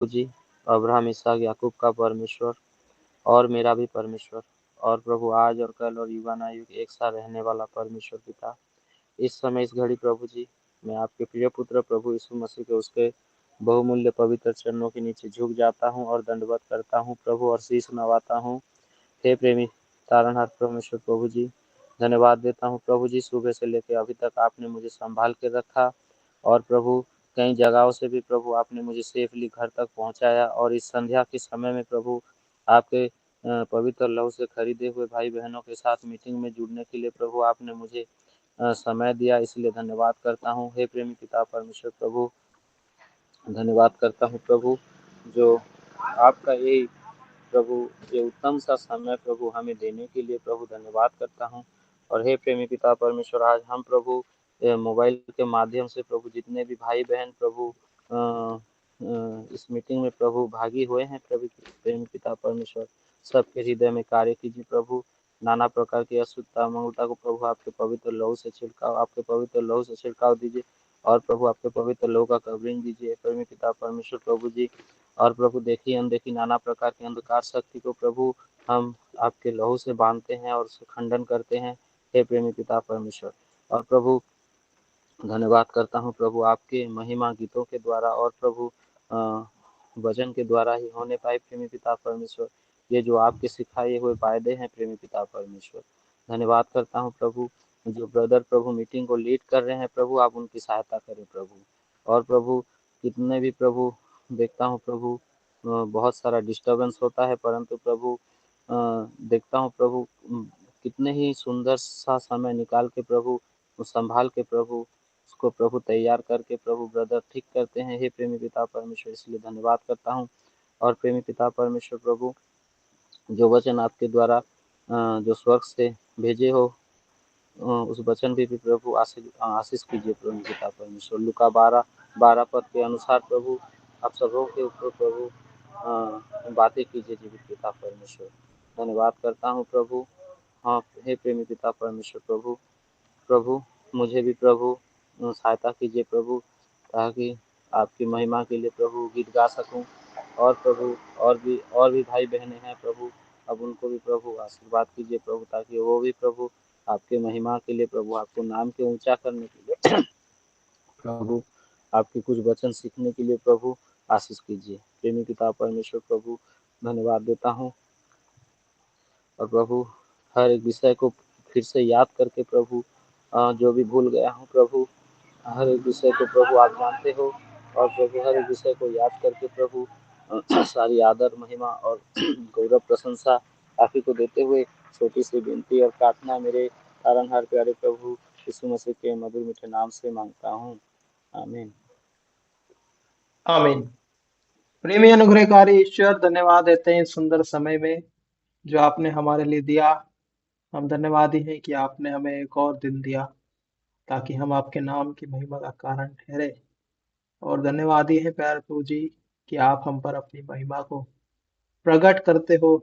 जी, Abraham, इसहाक, याकूब का परमेश्वर और मेरा भी परमेश्वर, और प्रभु आज और कल और युगानुयुग एक साथ रहने वाला परमेश्वर पिता, इस समय इस घड़ी प्रभु जी, मैं आपके प्रिय पुत्र प्रभु यीशु मसीह के उसके बहुमूल्य पवित्र चरणों के नीचे झुक जाता हूँ और दंडवत करता हूँ प्रभु, और शीश नवाता हूँ। हे प्रेमी तारणहार परमेश्वर प्रभु जी, धन्यवाद देता हूँ प्रभु जी, सुबह से लेकर अभी तक आपने मुझे संभाल के रखा, और प्रभु कई जगहों से भी प्रभु आपने मुझे सेफली घर तक पहुंचाया, और इस संध्या के समय में प्रभु आपके पवित्र लहू से खरीदे हुए भाई बहनों के साथ मीटिंग में जुड़ने के लिए प्रभु आपने मुझे समय दिया, इसलिए धन्यवाद करता हूँ। हे प्रेमी पिता परमेश्वर प्रभु, धन्यवाद करता हूँ प्रभु, जो आपका ये प्रभु ये उत्तम सा समय प्रभु हमें देने के लिए प्रभु धन्यवाद करता हूँ। और हे प्रेमी पिता परमेश्वर, आज हम प्रभु मोबाइल के माध्यम से प्रभु जितने भी भाई बहन प्रभु इस मीटिंग में प्रभु भागी हुए हैं प्रभु प्रेमी पिता परमेश्वर, सबके हृदय में कार्य कीजिए प्रभु, नाना प्रकार की अशुद्धता मंगलता को प्रभु आपके पवित्र लहू से छिड़काव, आपके पवित्र लहू से छिड़काव दीजिए, और प्रभु आपके पवित्र लहू का कवरिंग दीजिए प्रेमी पिता परमेश्वर प्रभु जी। और प्रभु देखी अनदेखी नाना प्रकार की अंधकार शक्ति को प्रभु हम आपके लहू से बांधते हैं और उसका खंडन करते हैं, हे प्रेमी पिता परमेश्वर। और प्रभु धन्यवाद करता हूँ प्रभु, आपके महिमा गीतों के द्वारा और प्रभु वचन के द्वारा ही होने पाए प्रेमी पिता परमेश्वर, ये जो आपके सिखाए हुए वायदे हैं प्रेमी पिता परमेश्वर। धन्यवाद करता हूँ प्रभु, जो ब्रदर प्रभु मीटिंग को लीड कर रहे हैं प्रभु, आप उनकी सहायता करें प्रभु। और प्रभु कितने भी प्रभु देखता हूँ प्रभु बहुत सारा डिस्टर्बेंस होता है, परंतु प्रभु देखता हूँ प्रभु कितने ही सुंदर सा समय निकाल के प्रभु संभाल के प्रभु उसको प्रभु तैयार करके प्रभु ब्रदर ठीक करते हैं, हे प्रेमी पिता परमेश्वर, इसलिए धन्यवाद करता हूँ। और प्रेमी पिता परमेश्वर प्रभु, जो वचन आपके द्वारा जो स्वर्ग से भेजे हो उस वचन भी प्रभु आशीष कीजिए प्रभु पिता परमेश्वर। लूका 12 पद के अनुसार प्रभु आप सबों के ऊपर प्रभु बातें कीजिए जीवित पिता परमेश्वर। धन्यवाद करता हूँ प्रभु। हाँ हे प्रेमी पिता परमेश्वर प्रभु, प्रभु मुझे भी प्रभु सहायता कीजिए प्रभु, ताकि आपकी महिमा के लिए प्रभु गीत गा सकूं। और प्रभु और भी भाई बहनें हैं प्रभु, अब उनको भी प्रभु आशीर्वाद कीजिए प्रभु, ताकि वो भी प्रभु आपके महिमा के लिए प्रभु आपको नाम के ऊंचा करने के लिए प्रभु आपके कुछ वचन सीखने के लिए प्रभु आशीष कीजिए। प्रेमी पिता परमेश्वर प्रभु, धन्यवाद देता हूँ। और प्रभु हर एक विषय को फिर से याद करके प्रभु जो भी भूल गया हूँ प्रभु, हर एक विषय को प्रभु आप जानते हो, और प्रभु हर एक विषय को याद करके प्रभु सारी आदर महिमा और गौरव प्रशंसा आप ही को देते हुए छोटी सी विनती और प्रार्थना मेरे तारणहार प्यारे प्रभु यीशु मसीह के मधुर मीठे नाम से मांगता हूँ, आमीन। आमीन। प्रेमी अनुग्रहकारी ईश्वर, धन्यवाद देते हैं इस सुंदर समय में जो आपने हमारे लिए दिया। हम धन्यवादी हैं कि आपने हमें एक और दिन दिया ताकि हम आपके नाम की महिमा का कारण ठहरे। और धन्यवादी है प्यारे प्रभु जी कि आप हम पर अपनी महिमा को प्रकट करते हो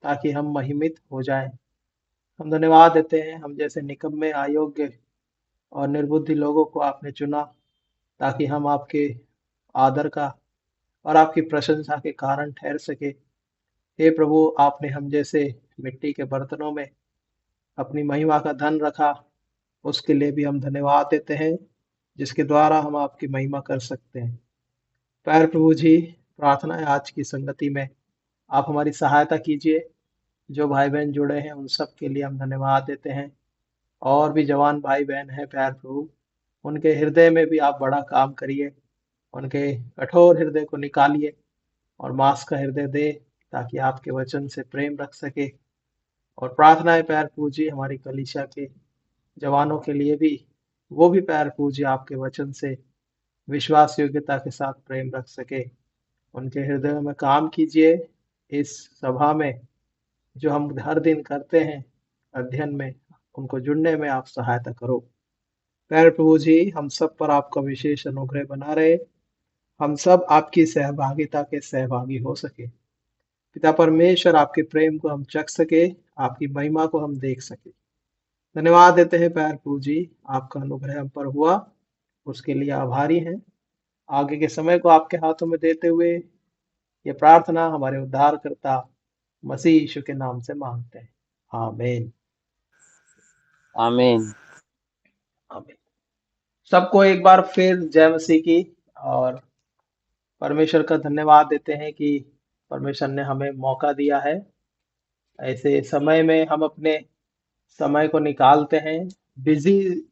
ताकि हम महिमित हो जाएं। हम धन्यवाद देते हैं, हम जैसे निकम्मे, अयोग्य और निर्बुद्धि लोगों को आपने चुना ताकि हम आपके आदर का और आपकी प्रशंसा के कारण ठहर सके। हे प्रभु, आपने हम जैसे मिट्टी के बर्तनों में अपनी महिमा का धन रखा, उसके लिए भी हम धन्यवाद देते हैं, जिसके द्वारा हम आपकी महिमा कर सकते हैं। प्यारे प्रभु जी, प्रार्थना है आज की संगति में आप हमारी सहायता कीजिए। जो भाई बहन जुड़े हैं उन सब के लिए हम धन्यवाद देते हैं। और भी जवान भाई बहन हैं प्यारे प्रभु, उनके हृदय में भी आप बड़ा काम करिए, उनके कठोर हृदय को निकालिए और मांस का हृदय दे ताकि आपके वचन से प्रेम रख सके। और प्रार्थना है प्यारे प्रभु जी हमारी कलीसिया के जवानों के लिए भी, वो भी प्यारे प्रभु जी आपके वचन से विश्वास योग्यता के साथ प्रेम रख सके। उनके हृदय में काम कीजिए। इस सभा में जो हम हर दिन करते हैं अध्ययन में, उनको जुड़ने में आप सहायता करो। प्यारे प्रभु जी, हम सब पर आपका विशेष अनुग्रह बना रहे, हम सब आपकी सहभागिता के सहभागी हो सके। पिता परमेश्वर, आपके प्रेम को हम चख सके, आपकी महिमा को हम देख सके। धन्यवाद देते हैं प्यारे प्रभु जी, आपका अनुग्रह हम पर हुआ, उसके लिए आभारी हैं। आगे के समय को आपके हाथों में देते हुए ये प्रार्थना हमारे उद्धारकर्ता मसीह यीशु के नाम से मांगते हैं, आमीन। आमीन। आमीन। सबको एक बार फिर जय मसीह की, और परमेश्वर का धन्यवाद देते हैं कि परमेश्वर ने हमें मौका दिया है। ऐसे समय में हम अपने समय को निकालते हैं, बिजी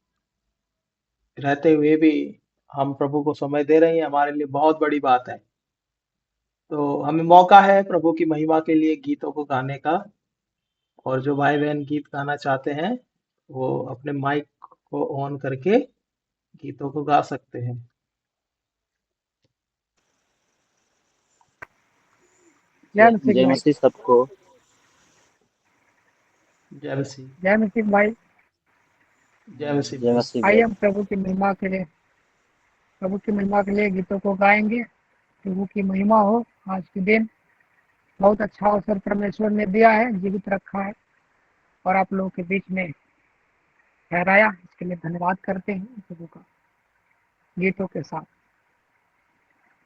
रहते हुए भी हम प्रभु को समय दे रहे हैं, हमारे लिए बहुत बड़ी बात है। तो हमें मौका है प्रभु की महिमा के लिए गीतों को गाने का, और जो भाई बहन गीत गाना चाहते हैं वो अपने माइक को ऑन करके गीतों को गा सकते हैं। जय मसीह जय भाई। मसीह सबको। जय मसीह। जय मसीह भाई। जय मसीह जय भाई। मसीह आइए भाई। हम प्रभु की महिमा के लिए गीतों को गाएंगे। प्रभु की महिमा हो। आज के दिन बहुत अच्छा अवसर परमेश्वर ने दिया है, जीवित रखा है और आप लोगों के बीच में ठहराया, इसके लिए धन्यवाद करते हैं प्रभु का गीतों के साथ।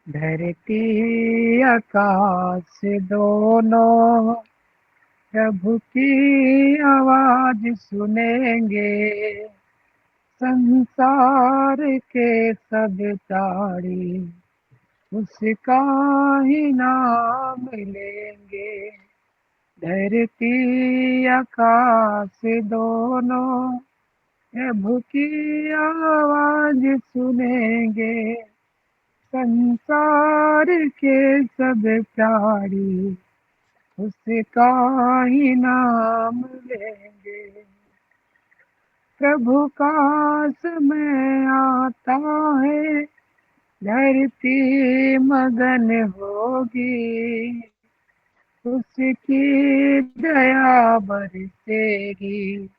धरती आकाश दोनों प्रभु की आवाज सुनेंगे, संसार के सब ताड़ी उसका ही नाम लेंगे। धरती आकाश दोनों प्रभु की आवाज सुनेंगे, संसार के सब प्राणी उसका ही नाम लेंगे। प्रभु का समय आता है, धरती मगन होगी, उसकी दया बरसेगी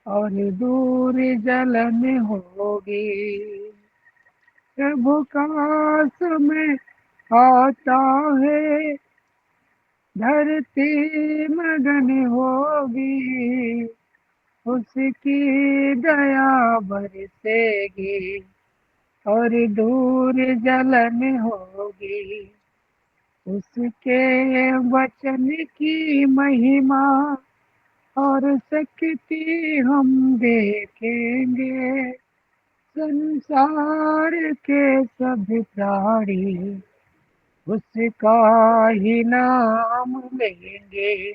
और दूर जलन होगी। प्रभु का समय आता है, धरती मगन होगी, उसकी दया बरसेगी और दूर जलन होगी। उसके वचन की महिमा और शक्ति हम देखेंगे, संसार के सब प्राणी उसका ही नाम लेंगे।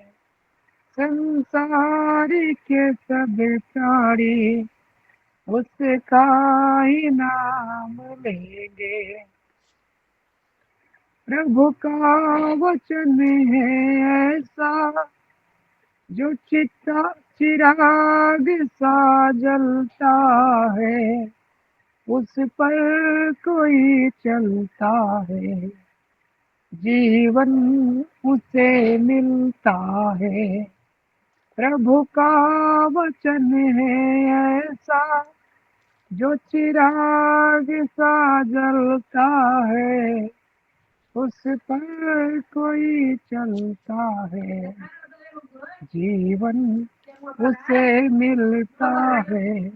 संसार के सब प्राणी उसका ही नाम लेंगे। प्रभु का वचन है ऐसा जो चिराग सा जलता है, उस पर कोई चलता है, जीवन उसे मिलता है। प्रभु का वचन है ऐसा जो चिराग सा जलता है, उस पर कोई चलता है, जीवन उसे मिलता है।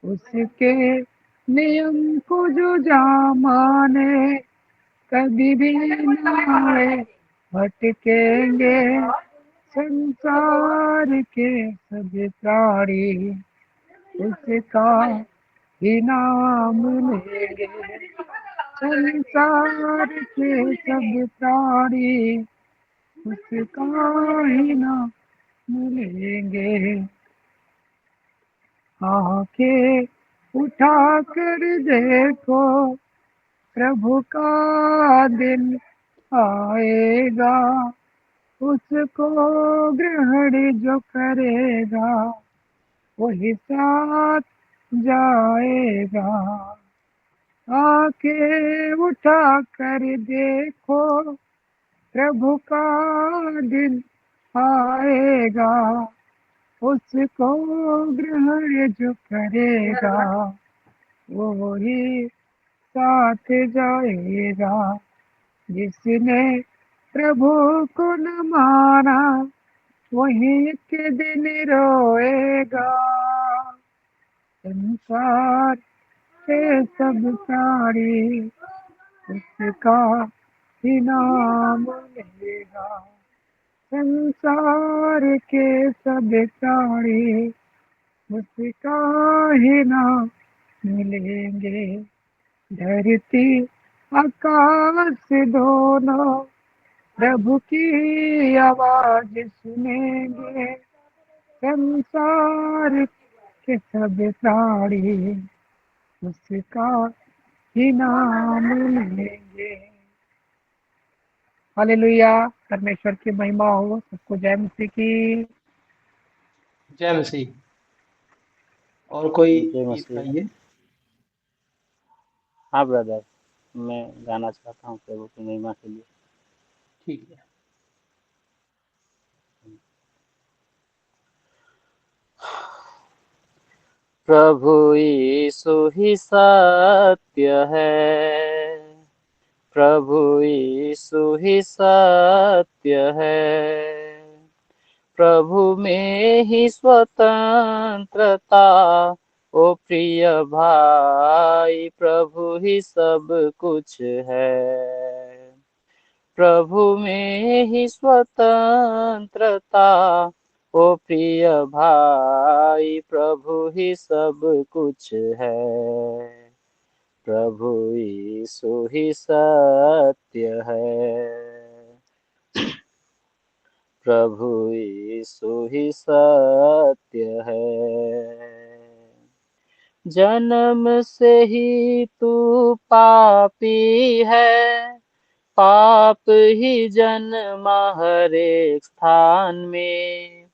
उसके नियम को जो जा माने, कभी भी नाए भटकेंगे, संसार के सभी प्राणी उसका ही नाम लेंगे। संसार के सब प्राणी उसका ही नाम लेंगे। आंखें उठा कर देखो, प्रभु का दिन आएगा, उसको ग्रहण जो करेगा वही साथ जाएगा। आंखें उठा कर देखो, प्रभु का दिन आएगा, उसको ग्रहण जो करेगा वो ही साथ जाएगा। जिसने प्रभु को न माना वही एक दिन रोएगा। संसार के सब प्राणी उसका इनाम मिलेगा। संसार के सब प्राणी उसका ही नाम मिलेंगे। धरती आकाश दोनों प्रभु की आवाज सुनेंगे। संसार के सब प्राणी उसका ही नाम लेंगे। हालेलुया, परमेश्वर की महिमा हो। सबको जय मसीह की। जय मसीह। और कोई जय गीत मसीह। गाइए। हाँ ब्रदर, मैं गाना चाहता हूँ प्रभु की महिमा के लिए। ठीक है। प्रभु यीशु ही सत्य है, प्रभु यीशु ही सत्य है, प्रभु में ही स्वतंत्रता, ओ प्रिय भाई प्रभु ही सब कुछ है, प्रभु में ही स्वतंत्रता, ओ प्रिय भाई प्रभु ही सब कुछ है, प्रभु यीशु ही सत्य है, प्रभु यीशु ही सत्य है। जन्म से ही तू पापी है, पाप ही जन्मा हर एक स्थान में,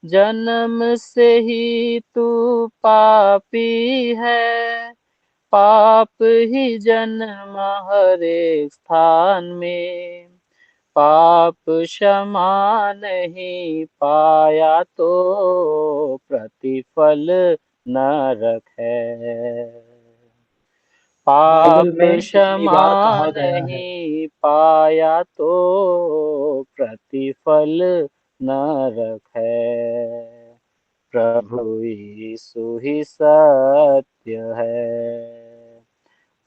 जन्म से ही तू पापी है, पाप ही जन्मा हर एक स्थान में, पाप क्षमा नहीं पाया तो प्रतिफल नरक है, पाप बाइबल में कितनी क्षमा बार कहा गया है। नहीं पाया तो प्रतिफल नरक है, प्रभु यीशु ही सत्य है,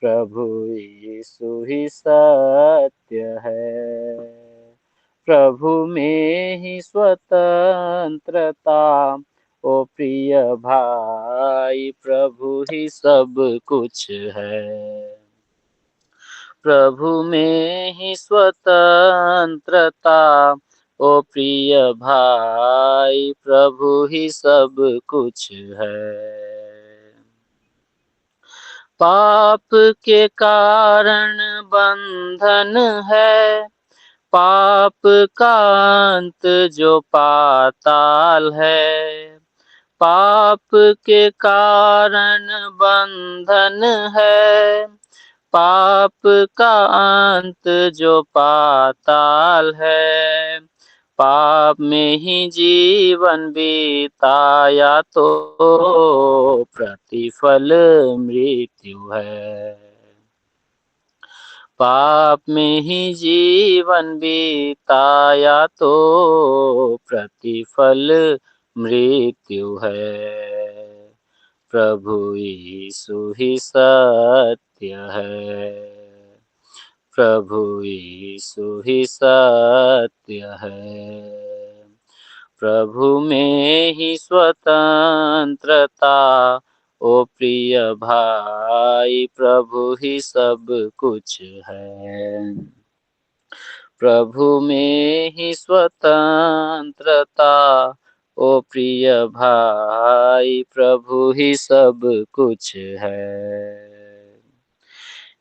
प्रभु यीशु ही सत्य है, प्रभु में ही स्वतंत्रता, ओ प्रिय भाई प्रभु ही सब कुछ है, प्रभु में ही स्वतंत्रता, ओ प्रिय भाई प्रभु ही सब कुछ है, पाप के कारण बंधन है, पाप का अंत जो पाताल है, पाप के कारण बंधन है, पाप का अंत जो पाताल है, पाप में ही जीवन बीताया तो प्रतिफल मृत्यु है, पाप में ही जीवन बीताया तो प्रतिफल मृत्यु है, प्रभु यीशु ही सत्य है, प्रभु यीशु ही सत्य है, प्रभु में ही स्वतंत्रता, ओ प्रिय भाई प्रभु ही सब कुछ है, प्रभु में ही स्वतंत्रता, ओ प्रिय भाई प्रभु ही सब कुछ है,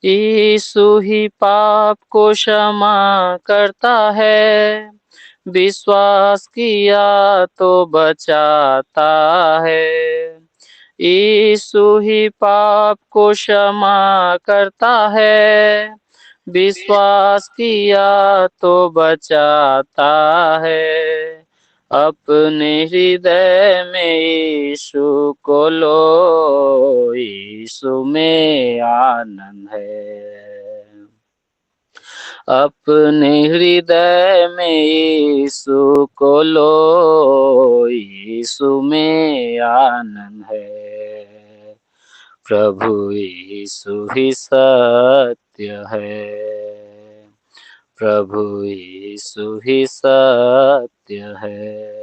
यीशु ही पाप को क्षमा करता है, विश्वास किया तो बचाता है, यीशु ही पाप को क्षमा करता है, विश्वास किया तो बचाता है, अपने हृदय में यीशु को लो, यीशु में आनंद है, अपने हृदय में यीशु को लो, यीशु में आनंद है, प्रभु यीशु ही सत्य है, प्रभु यीशु ही सत्य है।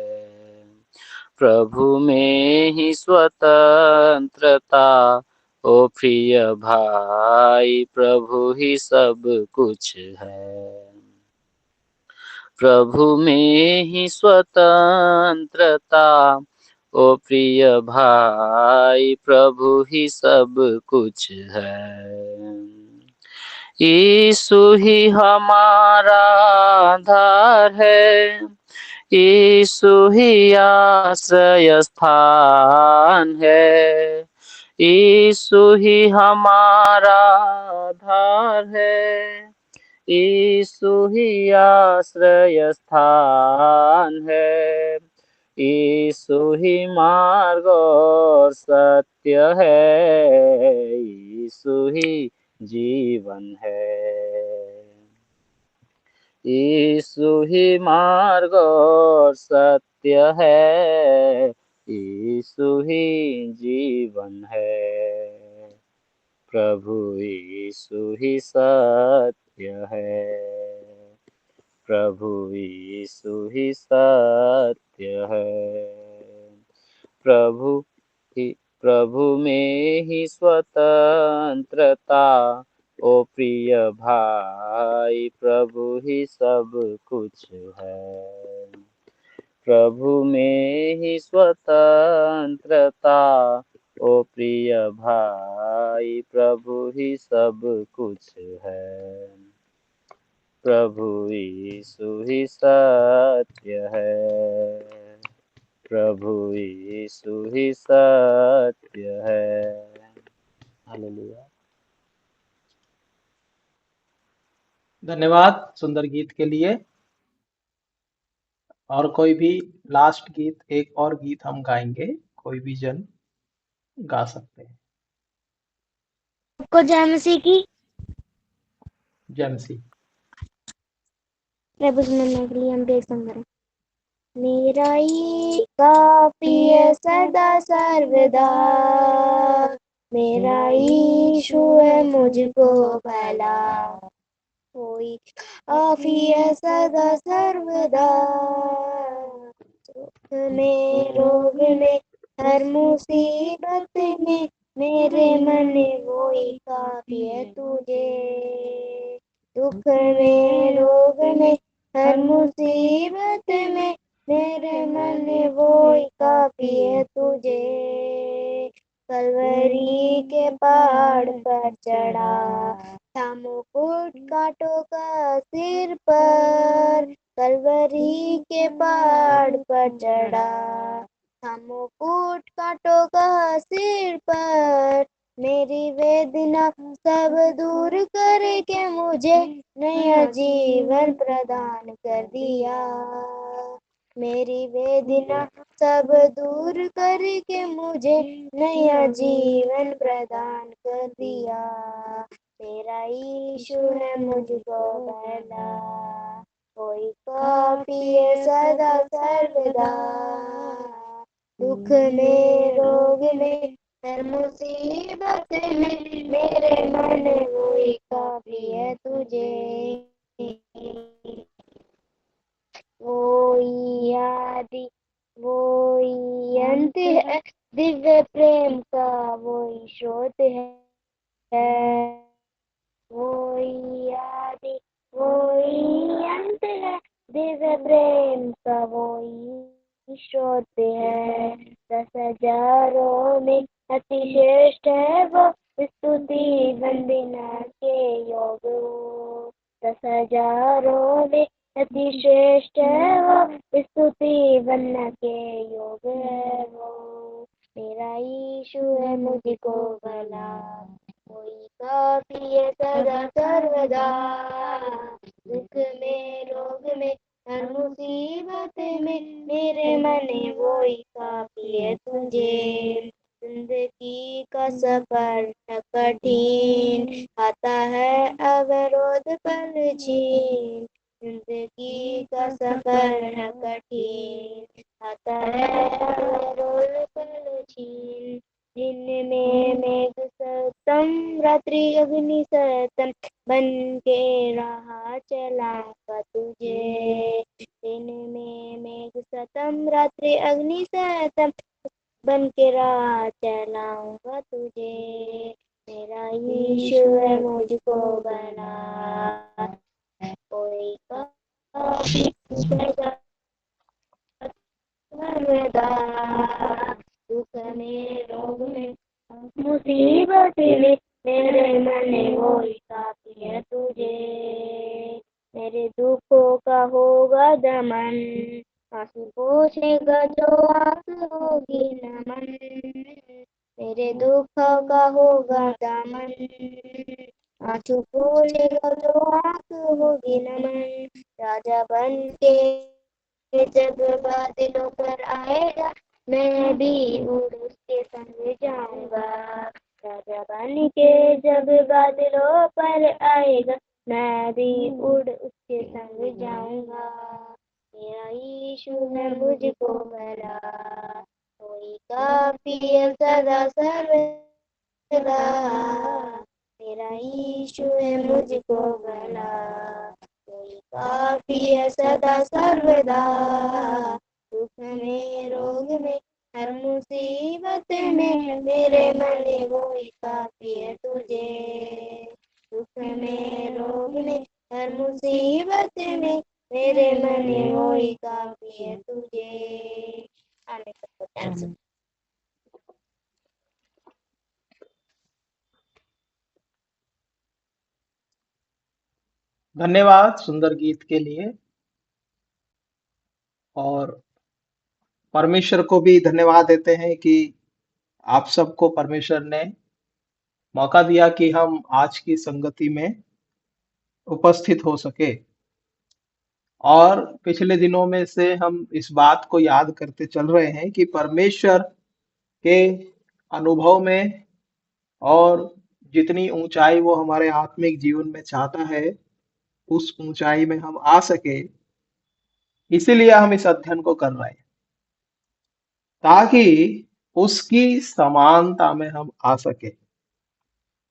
प्रभु में ही स्वतंत्रता, ओ प्रिय भाई प्रभु ही सब कुछ है। प्रभु में ही स्वतंत्रता, ओ प्रिय भाई प्रभु ही सब कुछ है। यीशु ही हमारा आधार है, यीशु ही आश्रय स्थान है। यीशु ही हमारा आधार है, यीशु ही आश्रय स्थान है। यीशु ही मार्ग और सत्य है, यीशु ही जीवन है। यीशु ही मार्ग और सत्य है, यीशु ही जीवन है। प्रभु यीशु ही सत्य है, प्रभु यीशु ही सत्य है। प्रभु में ही स्वतंत्रता, ओ प्रिय भाई प्रभु ही सब कुछ है। प्रभु में ही स्वतंत्रता, ओ प्रिय भाई प्रभु ही सब कुछ है। प्रभु यीशु ही सत्य है, प्रभु यीशु ही सत्य है। हालेलुया। धन्यवाद सुंदर गीत के लिए। और कोई भी लास्ट गीत, एक और गीत हम गाएंगे, कोई भी जन गा सकते हैं। आपको जय मसीह की। जय मसीह। प्रभु सुनने के लिए हम देख संग करें। मेरा ये काफी है सदा सर्वदा, मेरा यीशु है मुझको भला, कोई काफी है सदा सर्वदा। सुख में रोग में हर मुसीबत में मेरे मन वही काफी है तुझे। दुख में रोग में हर मुसीबत में मेरे मन वही काफी है तुझे। कलवरी के पहाड़ पर चढ़ा था मुकुट कांटों का सिर पर, कलवरी के पहाड़ पर चढ़ा था मुकुट कांटों का सिर पर। मेरी वेदना सब दूर करके मुझे नया जीवन प्रदान कर दिया। मेरी वेदना सब दूर करके मुझे नया जीवन प्रदान कर दिया। मेरा यीशु है मुझको भला, कोई काफी है सदा सर्वदा। दुख में रोग में हर मुसीबत में मेरे मन वही काफी है तुझे। वही आदि वही अंत है, दिव्य प्रेम का वही स्रोत है। वही आदि वही अंत है, दिव्य प्रेम का वही स्रोत है। 10,000 में अति श्रेष्ठ है वो, स्तुति वंदना के योग। 10,000 में अति श्रेष्ठ है वो, स्तुति वंदना के योग है वो। मेरा यीशु है मुझको भला, कोई काफी है सदा सर्वदा। दुख में रोग में हर मुसीबत में मेरे मन वही काफी है तुझे। जिंदगी का सफर कठिन, आता है अवरोध पल छीन। जिंदगी का सफर है कठिन, आता है अवरोध पल छीन। दिन में मेघ सतम रात्रि अग्नि सतम बन के रहा चलाऊंगा तुझे। दिन में मेघ सतम रात्रि अग्नि सतम बन के राह चलाऊंगा तुझे। मेरा यीशु है मुझको भला कोई काफी सर्वदा दुख में रोग में मुसीबत में मेरे मन वही काफी है तुझे। मेरे दुखों का होगा दमन आंसू पोंछेगा जो आंसू होगी नमन। मेरे दुखों का होगा दमन आंसू पोंछेगा जो आंसू होगी नमन। राजा बन के जब बादलों पर आएगा मैं भी उड़ उसके संग जाऊंगा। राजा बन के जब बादलों पर आएगा मैं भी उड़ उसके संग जाऊंगा। मेरा यीशु है मुझको भला कोई काफी है सदा सर्वदा। मेरा यीशु है मुझको भला कोई काफी है सदा सर्वदा। दुख में रोग में हर मुसीबत में मेरे मन वही काफी है तुझे। दुख में रोग में हर मुसीबत में मेरे मन वही काफी है तुझे। आमीन। सबको डांस। धन्यवाद सुंदर गीत के लिए। और परमेश्वर को भी धन्यवाद देते हैं कि आप सबको परमेश्वर ने मौका दिया कि हम आज की संगति में उपस्थित हो सके। और पिछले दिनों में से हम इस बात को याद करते चल रहे हैं कि परमेश्वर के अनुभव में और जितनी ऊंचाई वो हमारे आत्मिक जीवन में चाहता है उस ऊंचाई में हम आ सके, इसीलिए हम इस अध्ययन को कर रहे हैं ताकि उसकी समानता में हम आ सके।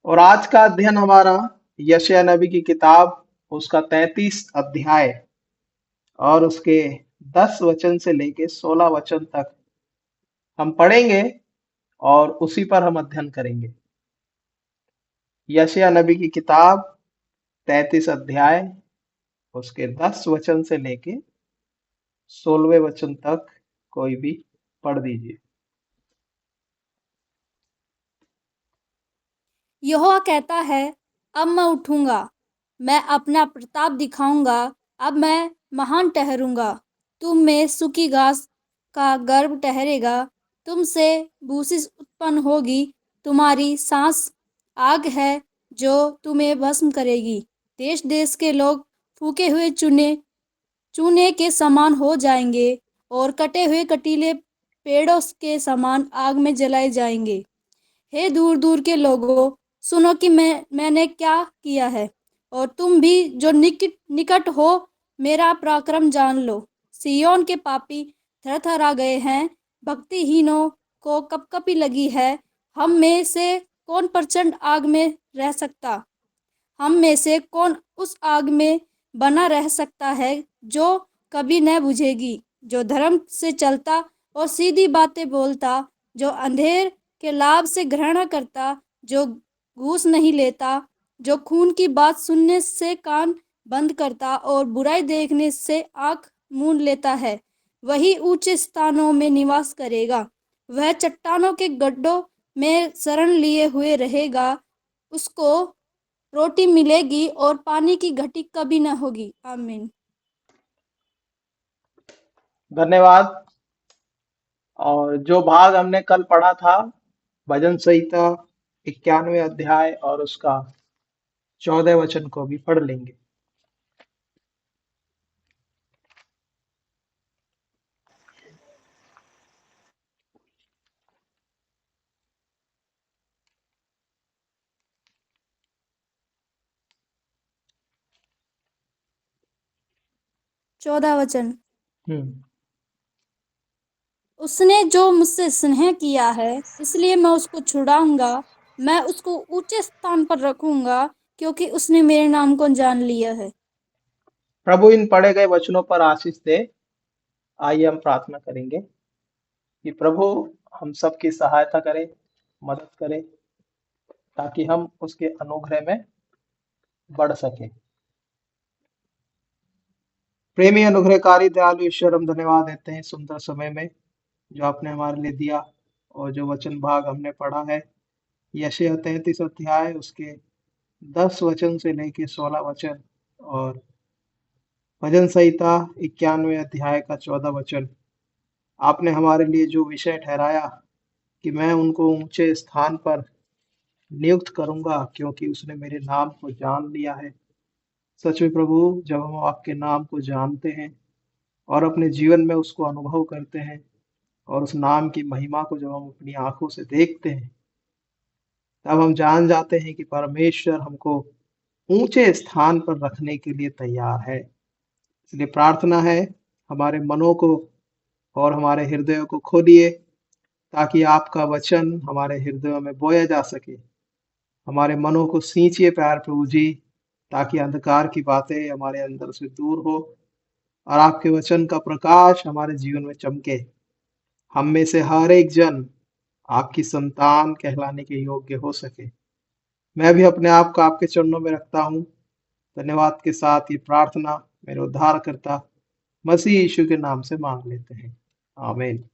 और आज का अध्ययन हमारा यशायाह नबी की किताब उसका 33 अध्याय और उसके 10 वचन से लेके 16 वचन तक हम पढ़ेंगे और उसी पर हम अध्ययन करेंगे। यशायाह नबी की किताब 33 अध्याय उसके 10 वचन से लेके 16वें वचन तक कोई भी पढ़ दीजिए। यहोवा कहता है, अब मैं उठूंगा, मैं अपना प्रताप दिखाऊंगा, अब मैं महान ठहरूंगा। तुम में सूखी घास का गर्भ ठहरेगा, तुमसे भूसी उत्पन्न होगी, तुम्हारी सांस आग है जो तुम्हें भस्म करेगी। देश देश के लोग फूके हुए चूने के समान हो जाएंगे और कटे हुए कटीले पेड़ों के समान आग में जलाए जाएंगे। हे दूर दूर के लोगों, सुनो कि मैंने क्या किया है, और तुम भी जो निकट निकट हो मेरा पराक्रम जान लो। सिय्योन के पापी थरथरा गए हैं, भक्तिहीनों को कपकपी लगी है। हम में से कौन प्रचंड आग में रह सकता? हम में से कौन उस आग में बना रह सकता है जो कभी न बुझेगी? जो धर्म से चलता और सीधी बातें बोलता, जो अंधेर के लाभ से घृणा करता, जो घूस नहीं लेता, जो खून की बात सुनने से कान बंद करता और बुराई देखने से आंख मूंद लेता है, वही ऊंचे स्थानों में निवास करेगा। वह चट्टानों के गड्ढों में शरण लिए हुए रहेगा। उसको रोटी मिलेगी और पानी की घटी कभी न होगी। आमीन। धन्यवाद। और जो भाग हमने कल पढ़ा था भजन संहिता 91 अध्याय और उसका 14 वचन को भी पढ़ लेंगे। चौदह वचन। हम्म उसने जो मुझसे स्नेह किया है, इसलिए मैं उसको छुड़ाऊंगा। मैं उसको ऊंचे स्थान पर रखूंगा, क्योंकि उसने मेरे नाम को जान लिया है। प्रभु इन पढ़े गए वचनों पर आशीष दे। आइए हम प्रार्थना करेंगे कि प्रभु हम सबकी सहायता करे, मदद करे, ताकि हम उसके अनुग्रह में बढ़ सके। प्रेमी अनुग्रहकारी दयालु ईश्वर, हम धन्यवाद देते हैं सुंदर समय में जो आपने हमारे लिए दिया, और जो वचन भाग हमने पढ़ा है यशायाह 33 अध्याय उसके 10 वचन से लेके 16 वचन, और भजन संहिता 91 अध्याय का 14 वचन, आपने हमारे लिए जो विषय ठहराया कि मैं उनको ऊंचे स्थान पर नियुक्त करूंगा क्योंकि उसने मेरे नाम को जान लिया है। सच में प्रभु, जब हम आपके नाम को जानते हैं और अपने जीवन में उसको अनुभव करते हैं और उस नाम की महिमा को जब हम अपनी आंखों से देखते हैं, तब हम जान जाते हैं कि परमेश्वर हमको ऊंचे स्थान पर रखने के लिए तैयार है। इसलिए प्रार्थना है, हमारे मनों को और हमारे हृदयों को खोलिए ताकि आपका वचन हमारे हृदयों में बोया जा सके। हमारे मनों को सींचिए प्यार प्रभु जी, ताकि अंधकार की बातें हमारे अंदर से दूर हो और आपके वचन का प्रकाश हमारे जीवन में चमके। हम में से हर एक जन आपकी संतान कहलाने के योग्य हो सके। मैं भी अपने आप को आपके चरणों में रखता हूँ। धन्यवाद के साथ ये प्रार्थना मेरे उद्धारकर्ता मसीह यीशु के नाम से मांग लेते हैं, आमीन।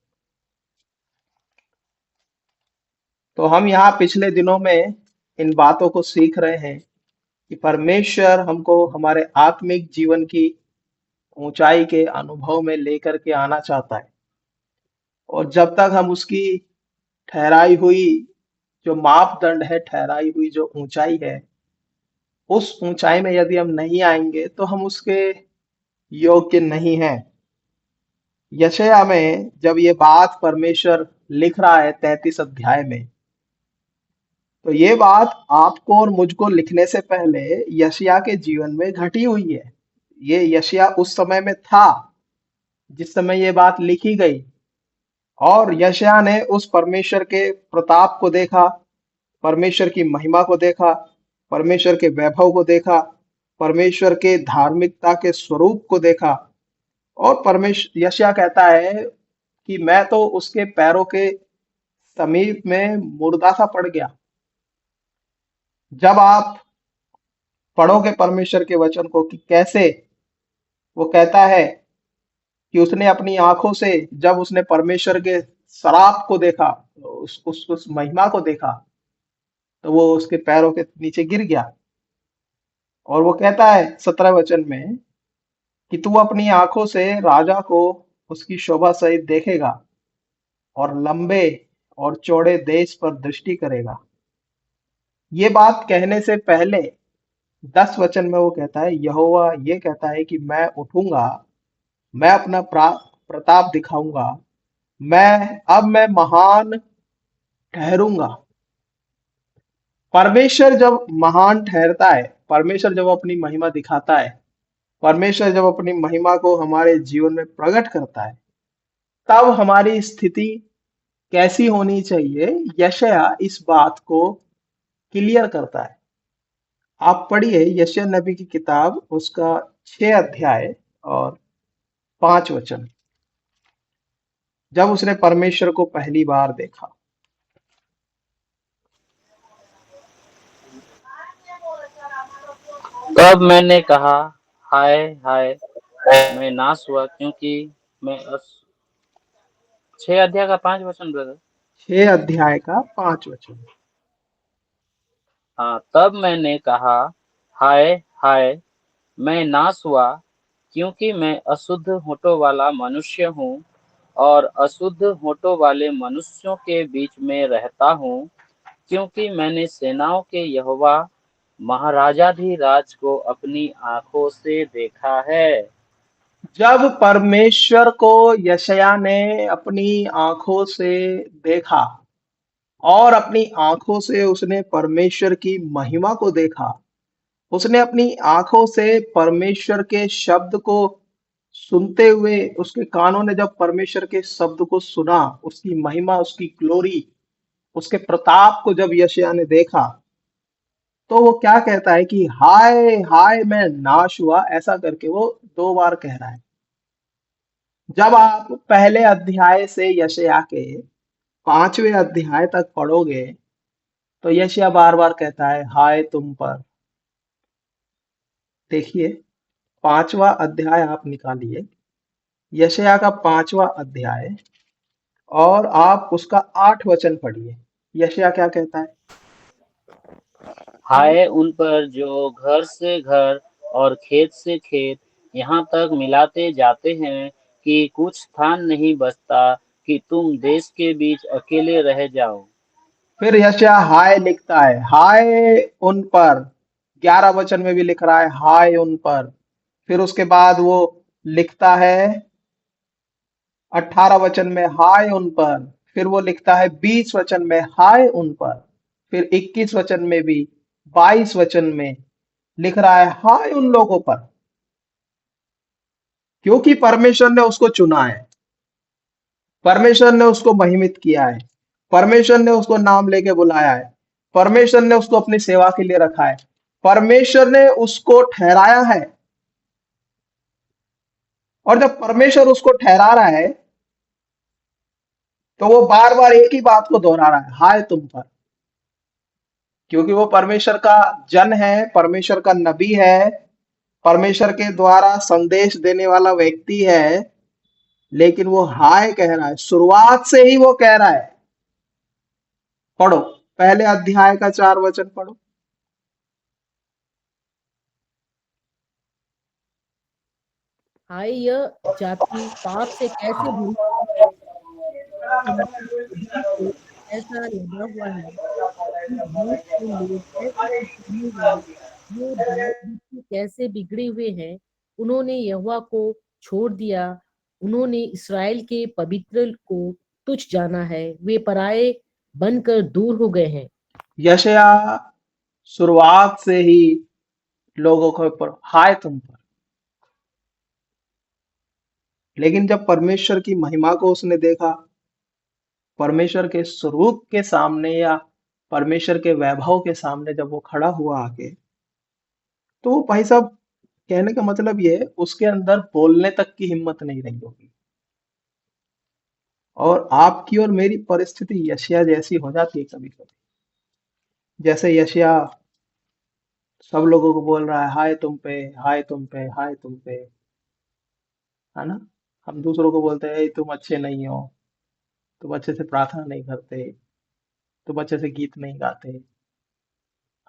तो हम यहाँ पिछले दिनों में इन बातों को सीख रहे हैं कि परमेश्वर हमको हमारे आत्मिक जीवन की ऊंचाई के अनुभव में लेकर के आना चाहता है, और जब तक हम उसकी ठहराई हुई जो मापदंड है, ठहराई हुई जो ऊंचाई है, उस ऊंचाई में यदि हम नहीं आएंगे तो हम उसके योग्य नहीं हैं। यशायाह में जब ये बात परमेश्वर लिख रहा है 33 अध्याय में, तो ये बात आपको और मुझको लिखने से पहले यशायाह के जीवन में घटी हुई है। ये यशायाह उस समय में था जिस समय ये बात लिखी गई, और यशायाह ने उस परमेश्वर के प्रताप को देखा, परमेश्वर की महिमा को देखा, परमेश्वर के वैभव को देखा, परमेश्वर के धार्मिकता के स्वरूप को देखा, और परमेश्वर यशायाह कहता है कि मैं तो उसके पैरों के समीप में मुर्दा सा पड़ गया। जब आप पढ़ोगे परमेश्वर के वचन को कि कैसे वो कहता है कि उसने अपनी आंखों से जब उसने परमेश्वर के शराब को देखा, उस महिमा को देखा, तो वो उसके पैरों के नीचे गिर गया। और वो कहता है 17 वचन में कि तू अपनी आंखों से राजा को उसकी शोभा सहित देखेगा और लंबे और चौड़े देश पर दृष्टि करेगा। ये बात कहने से पहले 10 वचन में वो कहता है, यहोवा ये कहता है कि मैं उठूंगा, मैं अपना प्रताप दिखाऊंगा, मैं महान ठहरूंगा। परमेश्वर जब महान ठहरता है, परमेश्वर जब अपनी महिमा दिखाता है, परमेश्वर जब अपनी महिमा को हमारे जीवन में प्रकट करता है, तब हमारी स्थिति कैसी होनी चाहिए, यशायाह इस बात को क्लियर करता है। आप पढ़िए यशायाह नबी की किताब उसका 6 अध्याय और 5 वचन। जब उसने परमेश्वर को पहली बार देखा, तब मैंने कहा, हाय हाय, मैं नाश हुआ क्योंकि मैं 6 अध्याय का 5 वचन ब्रदर। 6 अध्याय का 5 वचन। हाँ, तब मैंने कहा, हाय हाय, मैं नाश हुआ क्योंकि मैं अशुद्ध होठों वाला मनुष्य हूँ और अशुद्ध होठों वाले मनुष्यों के बीच में रहता हूँ, क्योंकि मैंने सेनाओं के यहोवा महाराजाधिराज को अपनी आंखों से देखा है। जब परमेश्वर को यशायाह ने अपनी आंखों से देखा और अपनी आंखों से उसने परमेश्वर की महिमा को देखा, उसने अपनी आंखों से परमेश्वर के शब्द को सुनते हुए, उसके कानों ने जब परमेश्वर के शब्द को सुना, उसकी महिमा, उसकी ग्लोरी, उसके प्रताप को जब यशायाह ने देखा तो वो क्या कहता है कि हाय हाय मैं नाश हुआ, ऐसा करके वो 2 बार कह रहा है। जब आप पहले अध्याय से यशायाह के 5वें अध्याय तक पढ़ोगे तो यशायाह बार बार कहता है हाय तुम पर। देखिए 5वां अध्याय आप निकालिए, यशायाह का 5वां अध्याय, और आप उसका 8 वचन पढ़िए। यशायाह क्या कहता है? हाय उन पर जो घर से घर और खेत से खेत यहाँ तक मिलाते जाते हैं कि कुछ स्थान नहीं बचता कि तुम देश के बीच अकेले रह जाओ। फिर यशायाह हाय लिखता है, हाय उन पर। 11 वचन में भी लिख रहा है हाय उन पर। फिर उसके बाद वो लिखता है 18 वचन में हाय उन पर। फिर वो लिखता है 20 वचन में हाय उन पर। फिर 21 वचन में भी, 22 वचन में लिख रहा है हाय उन लोगों पर, क्योंकि परमेश्वर ने उसको चुना है, परमेश्वर ने उसको महिमित किया है, परमेश्वर ने उसको नाम लेके बुलाया है, परमेश्वर ने उसको अपनी सेवा के लिए रखा है, परमेश्वर ने उसको ठहराया है। और जब परमेश्वर उसको ठहरा रहा है तो वो बार बार एक ही बात को दोहरा रहा है, हाय तुम पर। क्योंकि वो परमेश्वर का जन है, परमेश्वर का नबी है, परमेश्वर के द्वारा संदेश देने वाला व्यक्ति है, लेकिन वो हाय कह रहा है, शुरुआत से ही वो कह रहा है। पढ़ो पहले अध्याय का 4 वचन पढ़ो। हाय यह जाति पाप से कैसे भरी हुई है, हमारे सभी को ऐसा लगा हुआ है कि बहुत से लोग ऐसे बिगड़ने वाले, वो दृष्टि कैसे बिगड़े हुए हैं। उन्होंने यहोवा को छोड़ दिया, उन्होंने इस्राएल के पवित्र को तुच्छ जाना है, वे पराये बनकर दूर हो गए हैं। यशायाह शुरुआत से ही लोगों के ऊपर हाय तुम पर, लेकिन जब परमेश्वर की महिमा को उसने देखा, परमेश्वर के स्वरूप के सामने या परमेश्वर के वैभव के सामने जब वो खड़ा हुआ आके, तो भाई साहब कहने का मतलब ये है, उसके अंदर बोलने तक की हिम्मत नहीं रही होगी। और आपकी और मेरी परिस्थिति यशायाह जैसी हो जाती है कभी कभी। जैसे यशायाह सब लोगों को बोल रहा है हाय तुम पे, हाय तुम पे, हाय तुम पे, है ना। हम दूसरों को बोलते हैं तुम अच्छे नहीं हो, तुम अच्छे से प्रार्थना नहीं करते, तुम अच्छे से गीत नहीं गाते,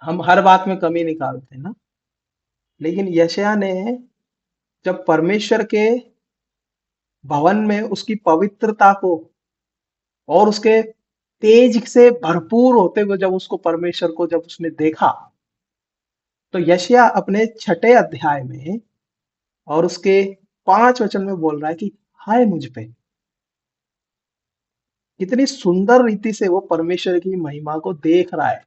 हम हर बात में कमी निकालते हैं ना। लेकिन यशायाह ने जब परमेश्वर के भवन में उसकी पवित्रता को और उसके तेज से भरपूर होते हुए जब उसको परमेश्वर को जब उसने देखा, तो यशायाह अपने 6 अध्याय में और उसके 5 वचन में बोल रहा है कि हाय मुझ पे। कितनी सुंदर रीति से वो परमेश्वर की महिमा को देख रहा है,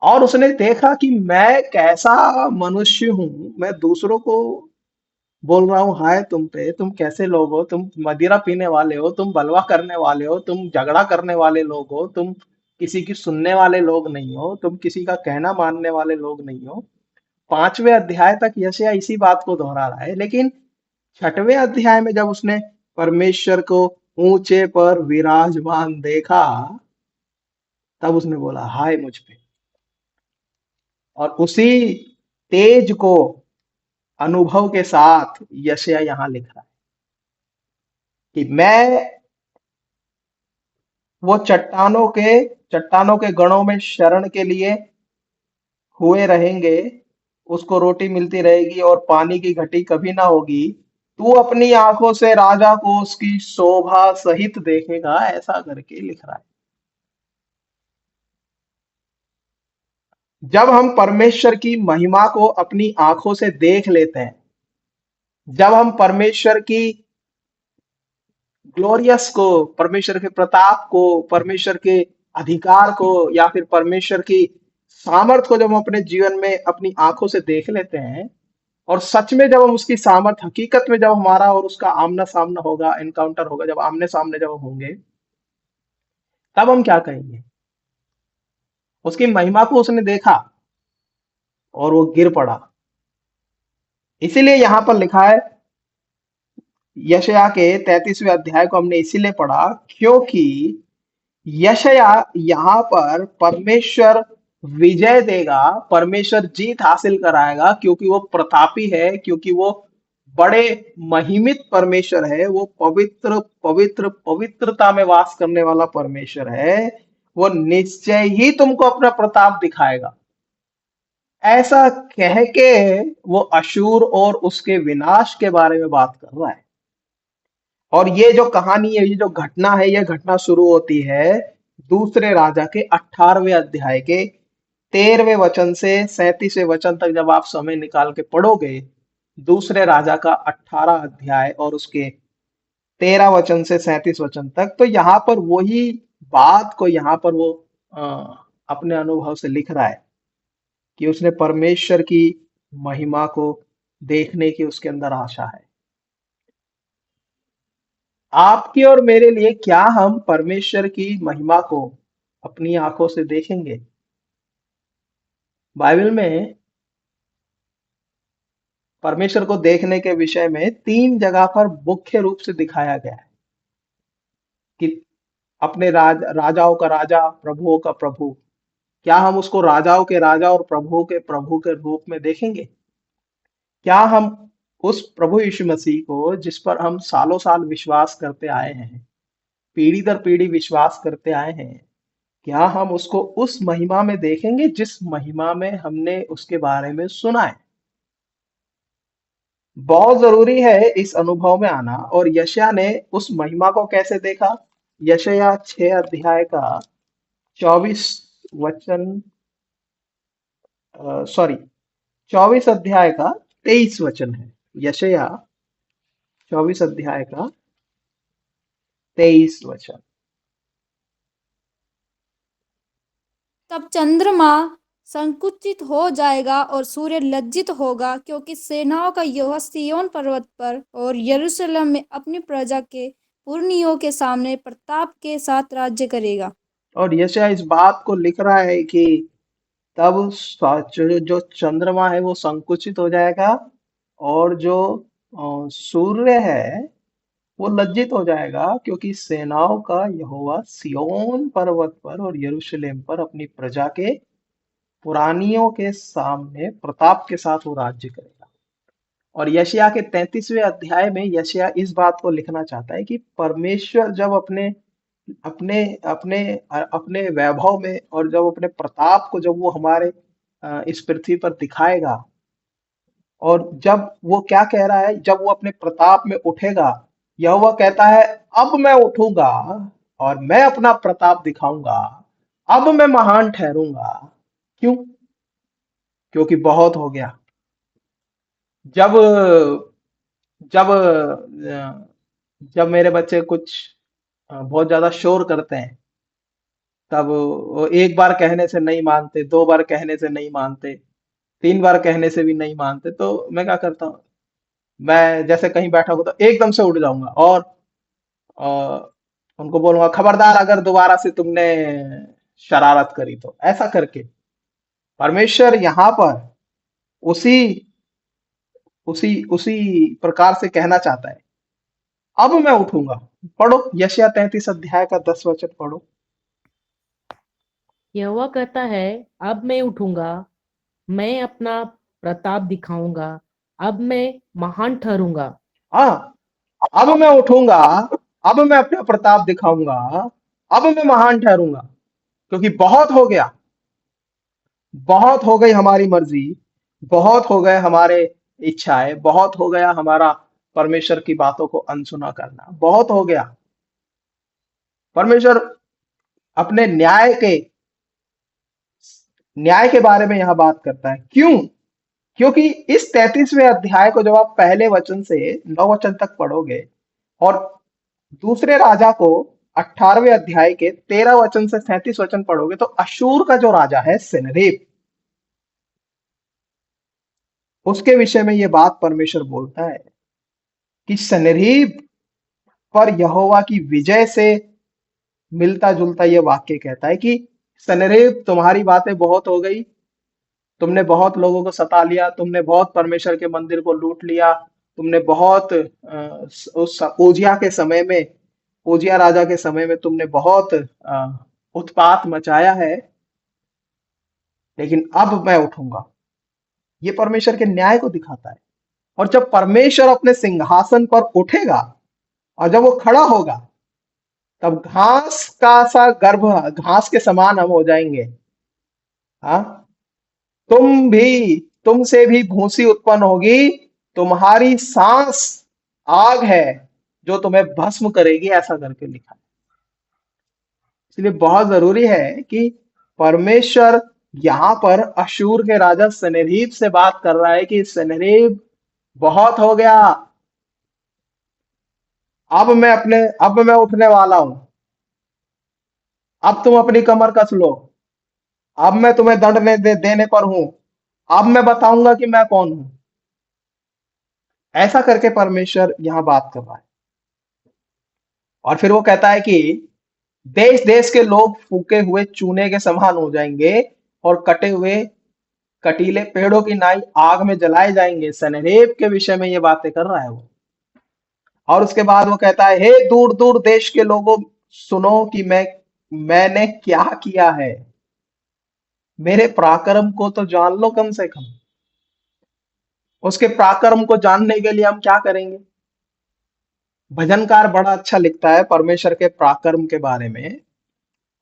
और उसने देखा कि मैं कैसा मनुष्य हूं। मैं दूसरों को बोल रहा हूँ हाय तुम पे, तुम कैसे लोग हो, तुम मदिरा पीने वाले हो, तुम बलवा करने वाले हो, तुम झगड़ा करने वाले लोग हो, तुम किसी की सुनने वाले लोग नहीं हो, तुम किसी का कहना मानने वाले लोग नहीं हो। 5वें अध्याय तक यशायाह इसी बात को दोहरा रहा है, लेकिन 6वें अध्याय में जब उसने परमेश्वर को ऊंचे पर विराजमान देखा, तब उसने बोला हाय मुझ पे। और उसी तेज को अनुभव के साथ यशायाह यहां लिख रहा है कि मैं वो चट्टानों के गणों में शरण के लिए हुए रहेंगे, उसको रोटी मिलती रहेगी और पानी की घटी कभी ना होगी। तू अपनी आंखों से राजा को उसकी शोभा सहित देखेगा, ऐसा करके लिख रहा है। जब हम परमेश्वर की महिमा को अपनी आंखों से देख लेते हैं, जब हम परमेश्वर की ग्लोरियस को, परमेश्वर के प्रताप को, परमेश्वर के अधिकार को, या फिर परमेश्वर की सामर्थ को जब हम अपने जीवन में अपनी आंखों से देख लेते हैं, और सच में जब हम उसकी सामर्थ हकीकत में जब हमारा और उसका आमना सामना होगा, एनकाउंटर होगा, जब आमने सामने जब हम होंगे, तब हम क्या कहेंगे? उसकी महिमा को उसने देखा और वो गिर पड़ा। इसीलिए यहां पर लिखा है, यशायाह के 33वें अध्याय को हमने इसीलिए पढ़ा क्योंकि यशायाह यहां पर परमेश्वर विजय देगा, परमेश्वर जीत हासिल कराएगा, क्योंकि वो प्रतापी है, क्योंकि वो बड़े महिमित परमेश्वर है, वो पवित्र पवित्र पवित्रता में वास करने वाला परमेश्वर है। वो निश्चय ही तुमको अपना प्रताप दिखाएगा। ऐसा कह के वो अशूर और उसके विनाश के बारे में बात कर रहा है। और ये जो कहानी है, ये जो घटना है, ये घटना शुरू होती है दूसरे राजा के 18वें अध्याय के 13वें वचन से 37वें वचन तक। जब आप समय निकाल के पढ़ोगे दूसरे राजा का 18 अध्याय और उसके 13 वचन से 37 वचन तक, तो यहाँ पर वही बात को यहाँ पर वो अपने अनुभव से लिख रहा है कि उसने परमेश्वर की महिमा को देखने की उसके अंदर आशा है। आपकी और मेरे लिए क्या हम परमेश्वर की महिमा को अपनी आंखों से देखेंगे? बाइबल में परमेश्वर को देखने के विषय में 3 जगह पर मुख्य रूप से दिखाया गया है कि अपने राजाओं का राजा, प्रभुओं का प्रभु। क्या हम उसको राजाओं के राजा और प्रभुओं के प्रभु के रूप में देखेंगे? क्या हम उस प्रभु यीशु मसीह को, जिस पर हम सालों साल विश्वास करते आए हैं, पीढ़ी दर पीढ़ी विश्वास करते आए हैं, क्या हम उसको उस महिमा में देखेंगे जिस महिमा में हमने उसके बारे में सुना है? बहुत जरूरी है इस अनुभव में आना। और यशायाह ने उस महिमा को कैसे देखा? यशायाह 6 अध्याय का 24 वचन, सॉरी 24 अध्याय का 23 वचन है। यशायाह 24 अध्याय का 23 वचन। तब चंद्रमा संकुचित हो जाएगा और सूर्य लज्जित होगा, क्योंकि सेनाओं का यहोवा सिय्योन पर्वत पर और यरूशलेम में अपनी प्रजा के पुरनियों के सामने प्रताप के साथ राज्य करेगा। और यशायाह इस बात को लिख रहा है कि तब जो चंद्रमा है वो संकुचित हो जाएगा और जो सूर्य है वो लज्जित हो जाएगा, क्योंकि सेनाओं का यहोवा सिय्योन पर्वत पर और यरूशलेम पर अपनी प्रजा के पुरानियों के सामने प्रताप के साथ वो राज्य करेगा। और यशायाह के 33वें अध्याय में यशायाह इस बात को लिखना चाहता है कि परमेश्वर जब अपने अपने अपने अपने वैभव में और जब अपने प्रताप को जब वो हमारे इस पृथ्वी पर दिखाएगा, और जब वो क्या कह रहा है, जब वो अपने प्रताप में उठेगा, यहोवा कहता है अब मैं उठूंगा और मैं अपना प्रताप दिखाऊंगा, अब मैं महान ठहरूंगा। क्यों? क्योंकि बहुत हो गया। जब जब जब मेरे बच्चे कुछ बहुत ज्यादा शोर करते हैं, तब वो एक बार कहने से नहीं मानते, 2 बार कहने से नहीं मानते, 3 बार कहने से भी नहीं मानते, तो मैं क्या करता हूँ, मैं जैसे कहीं बैठा हूँ तो एकदम से उठ जाऊंगा और अ, उनको बोलूंगा खबरदार अगर दोबारा से तुमने शरारत करी तो। ऐसा करके परमेश्वर यहाँ पर उसी उसी उसी प्रकार से कहना चाहता है, अब मैं उठूंगा। पढ़ो यशायाह 33 अध्याय का 10 वचन पढ़ो। यहोवा कहता है, अब मैं उठूंगा, मैं अपना प्रताप दिखाऊंगा, अब मैं महान ठहरूंगा। हाँ, अब मैं उठूंगा, अब मैं अपना प्रताप दिखाऊंगा, अब मैं महान ठहरूंगा, क्योंकि बहुत हो गया, बहुत हो गई हमारी मर्जी, बहुत हो गए हमारे इच्छाएं, बहुत हो गया हमारा परमेश्वर की बातों को अनसुना करना, बहुत हो गया। परमेश्वर अपने न्याय के बारे में यहां बात करता है। क्यों? क्योंकि इस 33वें अध्याय को जब आप पहले वचन से 9 वचन तक पढ़ोगे और दूसरे राजा को 18वें अध्याय के 13 वचन से 37 वचन पढ़ोगे, तो अशूर का जो राजा है सनहेरीब, उसके विषय में यह बात परमेश्वर बोलता है कि सनहेरीब पर यहोवा की विजय से मिलता जुलता ये वाक्य कहता है कि सनरेब, तुम्हारी बातें बहुत हो गई, तुमने बहुत लोगों को सता लिया, तुमने बहुत परमेश्वर के मंदिर को लूट लिया, तुमने बहुत उस ओजिया के समय में, ओजिया राजा के समय में तुमने बहुत उत्पात मचाया है, लेकिन अब मैं उठूंगा। ये परमेश्वर के न्याय को दिखाता है। और जब परमेश्वर अपने सिंहासन पर उठेगा और जब वो खड़ा होगा, तब घास का सा गर्भ, घास के समान हम हो जाएंगे। हाँ, तुमसे भी भूसी उत्पन्न होगी, तुम्हारी सांस आग है जो तुम्हें भस्म करेगी, ऐसा करके लिखा है। इसलिए बहुत जरूरी है कि परमेश्वर यहाँ पर अशूर के राजा सनहेरीब से बात कर रहा है कि सनहेरीब, बहुत हो गया, अब मैं उठने वाला हूं, अब तुम अपनी कमर कस लो, अब मैं तुम्हें दंड देने पर हूं, अब मैं बताऊंगा कि मैं कौन हूं। ऐसा करके परमेश्वर यहां बात कर रहा है। और फिर वो कहता है कि देश देश के लोग फूके हुए चूने के समान हो जाएंगे और कटे हुए कटीले पेड़ों की नाई आग में जलाए जाएंगे। सनहेरीब के विषय में ये बातें कर रहा है वो। और उसके बाद वो कहता है, हे दूर दूर देश के लोगों, सुनो कि मैंने क्या किया है, मेरे पराक्रम को तो जान लो कम से कम। उसके पराक्रम को जानने के लिए हम क्या करेंगे? भजनकार बड़ा अच्छा लिखता है परमेश्वर के पराक्रम के बारे में।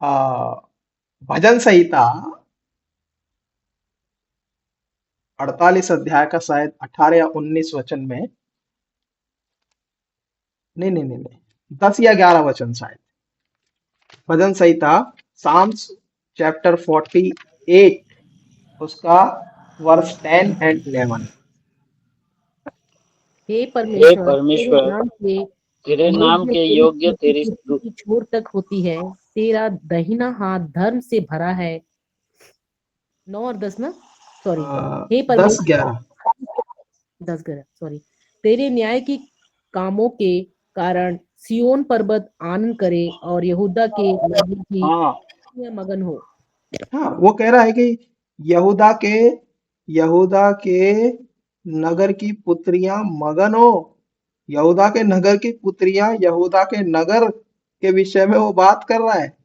आ, भजन संहिता 48 अध्याय का शायद 18 या 19 वचन में, नहीं, 10 या 11 वचन शायद। भजन संहिता साम्स चैप्टर 48, उसका वर्स 10 एंड 11। हे हे परमेश्वर, परमेश्वर, तेरे नाम के तेरी योग्य स्तुति तेरी पृथ्वी की छोर तक होती है। तेरा दहिना हाथ धर्म से भरा है। 9 और 10 ना, सॉरी। हे 10 परमेश्वर, 11। 10 11 सॉरी। तेरे न्याय की कामों के कारण सियोन पर्वत आनंद करे और यहूदा के नगर की हाँ मगन हो। हाँ, वो कह रहा है कि यहूदा के यहूदा के नगर की पुत्रियां मगन हो। यहूदा के नगर की पुत्रियां, यहूदा के नगर के विषय में वो बात कर रहा है।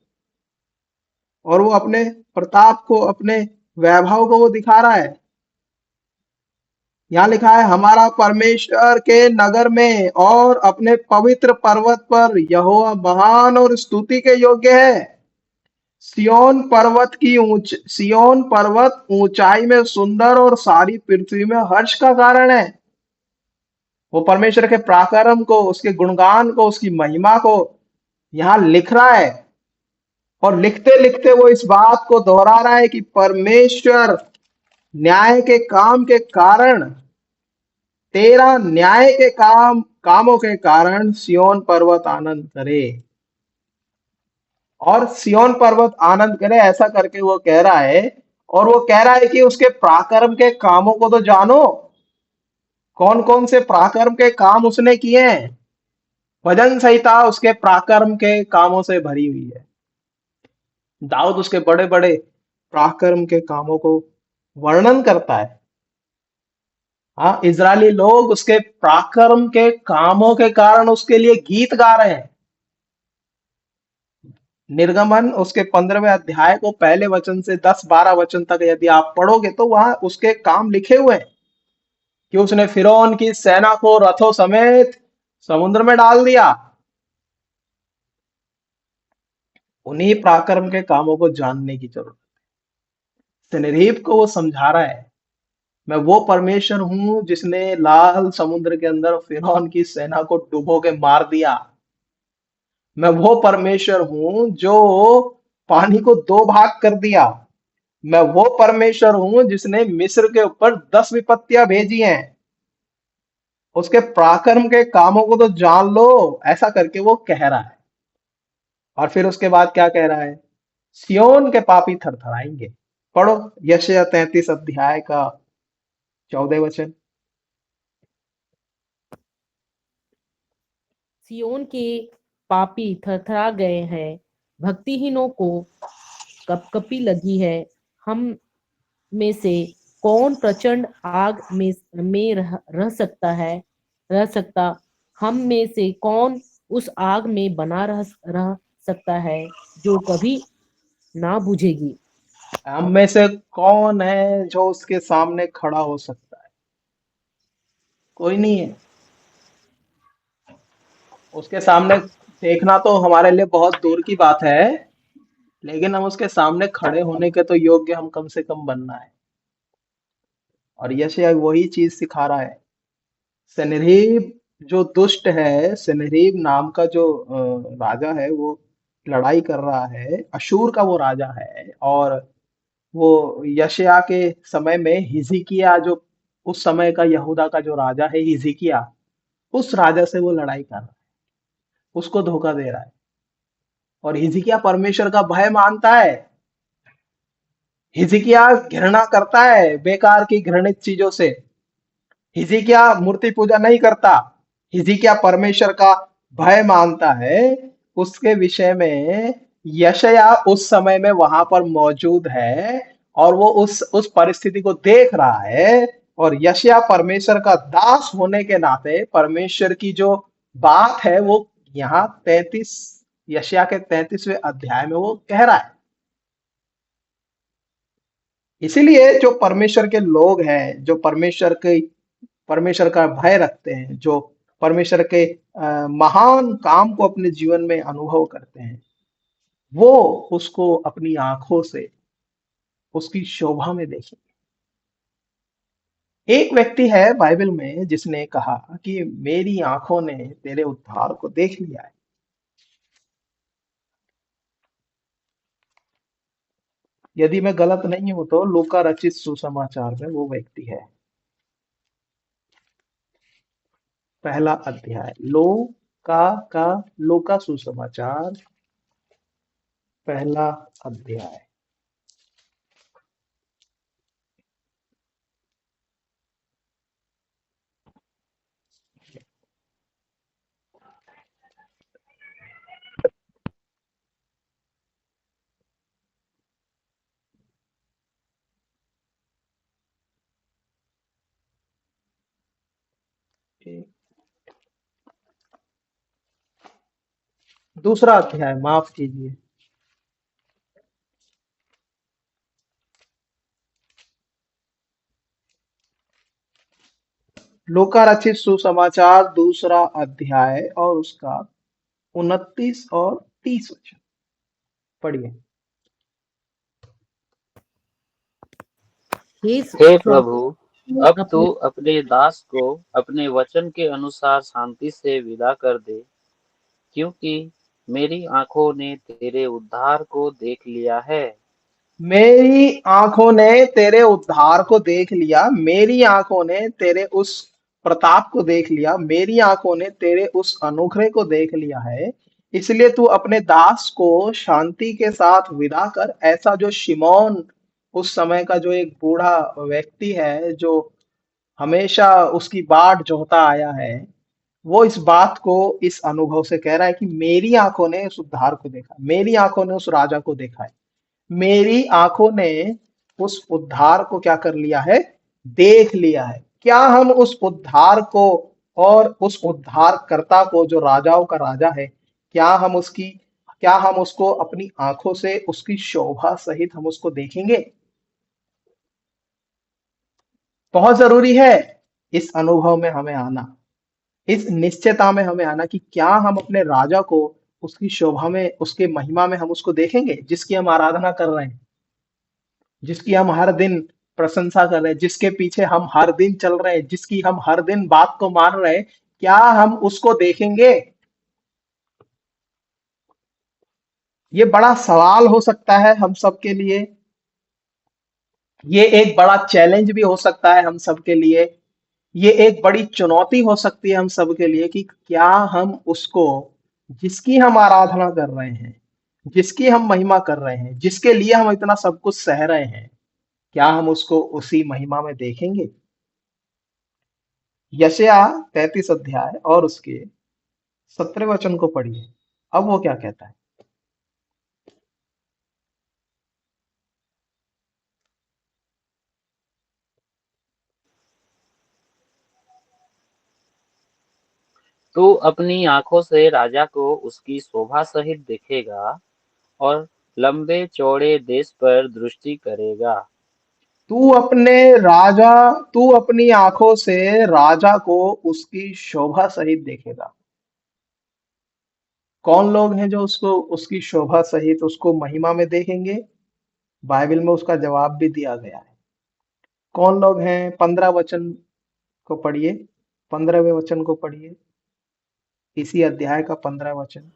और वो अपने प्रताप को, अपने वैभव को वो दिखा रहा है। यहाँ लिखा है, हमारा परमेश्वर के नगर में और अपने पवित्र पर्वत पर यहोवा महान और स्तुति के योग्य है। सियोन पर्वत ऊंचाई में सुंदर और सारी पृथ्वी में हर्ष का कारण है। वो परमेश्वर के पराक्रम को, उसके गुणगान को, उसकी महिमा को यहाँ लिख रहा है। और लिखते लिखते वो इस बात को दोहरा रहा है कि परमेश्वर न्याय के काम के कारण, तेरा न्याय के कामों के कारण सियोन पर्वत आनंद करे। और सियोन पर्वत आनंद करे, ऐसा करके वो कह रहा है। और वो कह रहा है कि उसके पराक्रम के कामों को तो जानो। कौन कौन से पराक्रम के काम उसने किए हैं? भजन संहिता उसके पराक्रम के कामों से भरी हुई है। दाऊद उसके बड़े बड़े पराक्रम के कामों को वर्णन करता है। हाँ, इजरायली लोग उसके पराक्रम के कामों के कारण उसके लिए गीत गा रहे हैं। निर्गमन उसके 15वें अध्याय को पहले वचन से 10-12 वचन तक यदि आप पढ़ोगे तो वहां उसके काम लिखे हुए हैं कि उसने फिरौन की सेना को रथों समेत समुद्र में डाल दिया। उन्हीं पराक्रम के कामों को जानने की जरूरत है। सनहेरीब को वो समझा रहा है, मैं वो परमेश्वर हूं जिसने लाल समुद्र के अंदर फिरौन की सेना को डुबो के मार दिया। मैं वो परमेश्वर हूं जो पानी को 2 भाग कर दिया। मैं वो परमेश्वर हूं जिसने मिस्र के ऊपर 10 विपत्तियां भेजी हैं। उसके पराक्रम के कामों को तो जान लो, ऐसा करके वो कह रहा है। और फिर उसके बाद क्या कह रहा है? सियोन के पापी थरथराएंगे। पढ़ो यशायाह 33 अध्याय का 14 वचन। सियोन के पापी थरथरा गए हैं, भक्तिहीनों को कपकपी लगी है। हम में से कौन प्रचंड आग में रह सकता। हम में से कौन उस आग में बना रह सकता है जो कभी ना बुझेगी। हम में से कौन है जो उसके सामने खड़ा हो सकता है? कोई नहीं है। उसके सामने देखना तो हमारे लिए बहुत दूर की बात है, लेकिन हम उसके सामने खड़े होने के तो योग्य हम कम से कम बनना है। और यशायाह वही चीज सिखा रहा है। सनहेरीब जो दुष्ट है, सनहेरीब नाम का जो राजा है, वो लड़ाई कर रहा है, अशूर का वो राजा है। और वो यशायाह के समय में हिजकिय्याह, जो उस समय का यहूदा का जो राजा है हिजकिय्याह, उस राजा से वो लड़ाई कर रहा है, उसको धोखा दे रहा है। और हिजकिय्याह परमेश्वर का भय मानता है। हिजकिय्याह घृणा करता है बेकार की घृणित चीजों से। हिजकिय्याह मूर्ति पूजा नहीं करता। हिजकिय्याह परमेश्वर का भय मानता है। उसके विषय में यशायाह उस समय में वहां पर मौजूद है, और वो उस परिस्थिति को देख रहा है। और यशायाह परमेश्वर का दास होने के नाते परमेश्वर की जो बात है वो यहाँ 33, यशायाह के 33वें अध्याय में वो कह रहा है। इसीलिए जो परमेश्वर के लोग हैं, जो परमेश्वर का भय रखते हैं, जो परमेश्वर के महान काम को अपने जीवन में अनुभव करते हैं, वो उसको अपनी आंखों से उसकी शोभा में देखेंगे। एक व्यक्ति है बाइबल में जिसने कहा कि मेरी आंखों ने तेरे उद्धार को देख लिया है। यदि मैं गलत नहीं हूं तो लूका रचित सुसमाचार में वो व्यक्ति है। पहला अध्याय लूका सुसमाचार, पहला अध्याय। दूसरा अध्याय, माफ कीजिए। लूका रचित सुसमाचार दूसरा अध्याय और उसका 29 और 30 वचन पढ़िए। हे प्रभु, अब तू अपने अपने दास को अपने वचन के अनुसार शांति से विदा कर दे, क्योंकि मेरी आंखों ने तेरे उद्धार को देख लिया है। मेरी आंखों ने तेरे उद्धार को देख लिया। मेरी आंखों ने तेरे उस प्रताप को देख लिया। मेरी आंखों ने तेरे उस अनुग्रह को देख लिया है। इसलिए तू अपने दास को शांति के साथ विदा कर। ऐसा जो शिमोन, उस समय का जो एक बूढ़ा व्यक्ति है, जो हमेशा उसकी बाट जोहता आया है, वो इस बात को इस अनुभव से कह रहा है कि मेरी आंखों ने उस उद्धार को देखा, मेरी आंखों ने उस राजा को देखा है, मेरी आंखों ने उस उद्धार को क्या कर लिया है, देख लिया है। क्या हम उस उद्धार को और उस उद्धारकर्ता को, जो राजाओं का राजा है, क्या हम उसको अपनी आंखों से उसकी शोभा सहित हम उसको देखेंगे? बहुत जरूरी है इस अनुभव में हमें आना, इस निश्चयता में हमें आना कि क्या हम अपने राजा को उसकी शोभा में, उसके महिमा में हम उसको देखेंगे, जिसकी हम आराधना कर रहे हैं, जिसकी हम हर दिन प्रशंसा कर रहे हैं, जिसके पीछे हम हर दिन चल रहे हैं, जिसकी हम हर दिन बात को मान रहे हैं। क्या हम उसको देखेंगे? ये बड़ा सवाल हो सकता है हम सबके लिए। ये एक बड़ा चैलेंज भी हो सकता है हम सबके लिए। ये एक बड़ी चुनौती हो सकती है हम सबके लिए कि क्या हम उसको, जिसकी हम आराधना कर रहे हैं, जिसकी हम महिमा कर रहे हैं, जिसके लिए हम इतना सब कुछ सह रहे हैं, क्या हम उसको उसी महिमा में देखेंगे? यशायाह 33 अध्याय और उसके 17वें वचन को पढ़िए। अब वो क्या कहता है? तू अपनी आंखों से राजा को उसकी शोभा सहित देखेगा और लंबे चौड़े देश पर दृष्टि करेगा। तू अपनी आंखों से राजा को उसकी शोभा सहित देखेगा। कौन लोग हैं जो उसको उसकी शोभा सहित उसको महिमा में देखेंगे? बाइबल में उसका जवाब भी दिया गया है। कौन लोग हैं? 15 वचन को पढ़िए, 15वें वचन को पढ़िए, इसी अध्याय का 15 वचन।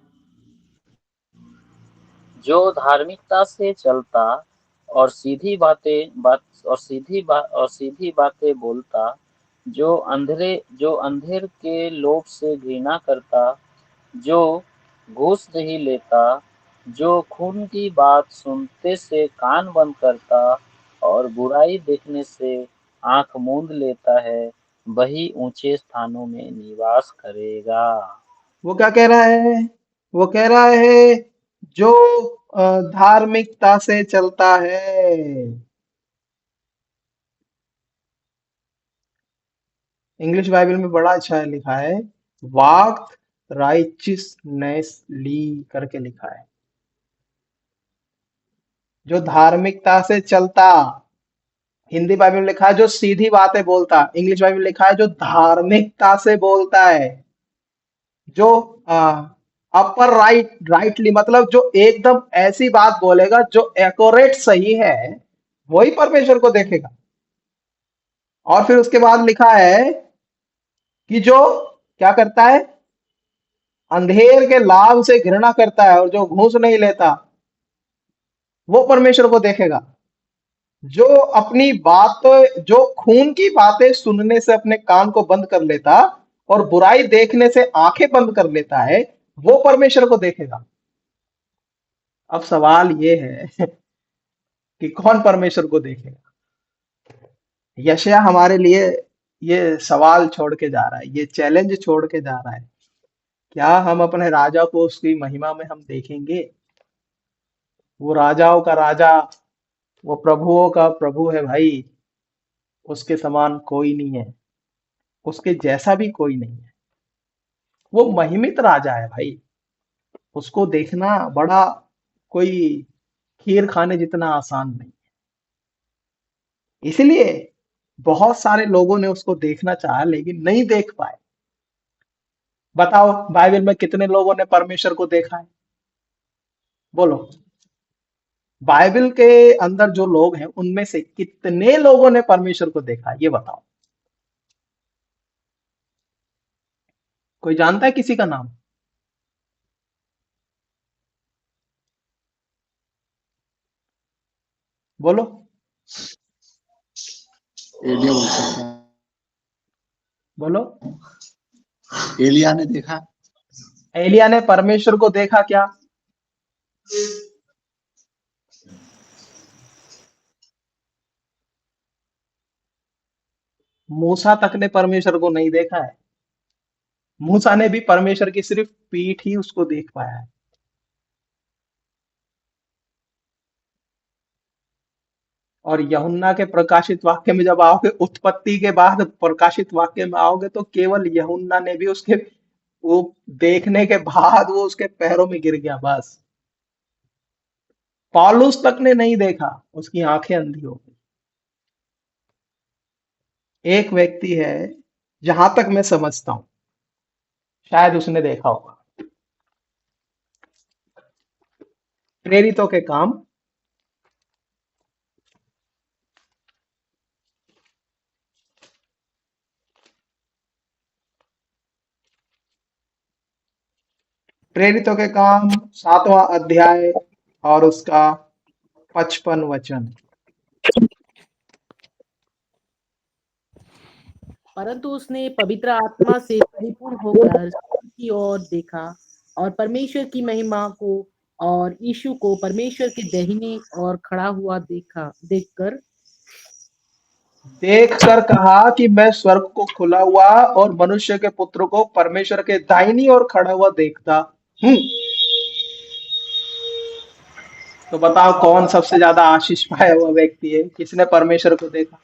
जो धार्मिकता से चलता और सीधी बातें बोलता, जो अंधेर के लोभ से घृणा करता, जो घूस नहीं लेता, जो खून की बात सुनते से कान बंद करता और बुराई देखने से आंख मूंद लेता है, वही ऊंचे स्थानों में निवास करेगा। वो क्या कह रहा है? वो कह रहा है जो धार्मिकता से चलता है। इंग्लिश बाइबल में बड़ा अच्छा लिखा है, वॉक राइचियसनेसली करके लिखा है। जो धार्मिकता से चलता, हिंदी बाइबल में लिखा है जो सीधी बातें बोलता, इंग्लिश बाइबल में लिखा है जो धार्मिकता से बोलता है, जो अपर राइटली मतलब जो एकदम ऐसी बात बोलेगा जो एक्यूरेट सही है, वही परमेश्वर को देखेगा। और फिर उसके बाद लिखा है कि जो क्या करता है? अंधेर के लाभ से घृणा करता है और जो घूस नहीं लेता, वो परमेश्वर को देखेगा। जो अपनी बात जो खून की बातें सुनने से अपने कान को बंद कर लेता और बुराई देखने से आंखें बंद कर लेता है, वो परमेश्वर को देखेगा। अब सवाल ये है कि कौन परमेश्वर को देखेगा? यशायाह हमारे लिए ये सवाल छोड़ के जा रहा है, ये चैलेंज छोड़ के जा रहा है। क्या हम अपने राजा को उसकी महिमा में हम देखेंगे? वो राजाओं का राजा, वो प्रभुओं का प्रभु है भाई। उसके समान कोई नहीं है, उसके जैसा भी कोई नहीं है। वो महिमित राजा है भाई। उसको देखना बड़ा कोई खीर खाने जितना आसान नहीं। इसलिए बहुत सारे लोगों ने उसको देखना चाहा लेकिन नहीं देख पाए। बताओ बाइबल में कितने लोगों ने परमेश्वर को देखा है? बोलो। बाइबल के अंदर जो लोग हैं उनमें से कितने लोगों ने परमेश्वर को देखा है? ये बताओ। कोई जानता है किसी का नाम? बोलो। एलिया बोल सकते हैं। बोलो। एलिया ने देखा। एलिया ने परमेश्वर को देखा क्या? मूसा तक ने परमेश्वर को नहीं देखा है। मूसा ने भी परमेश्वर की सिर्फ पीठ ही उसको देख पाया है। और यूहन्ना के प्रकाशित वाक्य में जब आओगे, उत्पत्ति के बाद प्रकाशित वाक्य में आओगे, तो केवल यूहन्ना ने भी उसके वो देखने के बाद वो उसके पैरों में गिर गया बस। पौलुस तक ने नहीं देखा, उसकी आंखें अंधी हो गई। एक व्यक्ति है, जहां तक मैं समझता हूं शायद उसने देखा होगा। प्रेरितों के काम प्रेरितों के काम 7वां अध्याय और उसका 55 वचन। परंतु उसने पवित्र आत्मा से परिपूर्ण होकर स्वर्ग की ओर देखा और परमेश्वर की महिमा को और यीशु को परमेश्वर के दाहिने ओर खड़ा हुआ देखकर कहा कि मैं स्वर्ग को खुला हुआ और मनुष्य के पुत्र को परमेश्वर के दाहिनी ओर खड़ा हुआ देखता हूं। तो बताओ कौन सबसे ज्यादा आशीष पाया हुआ व्यक्ति है? किसने परमेश्वर को देखा?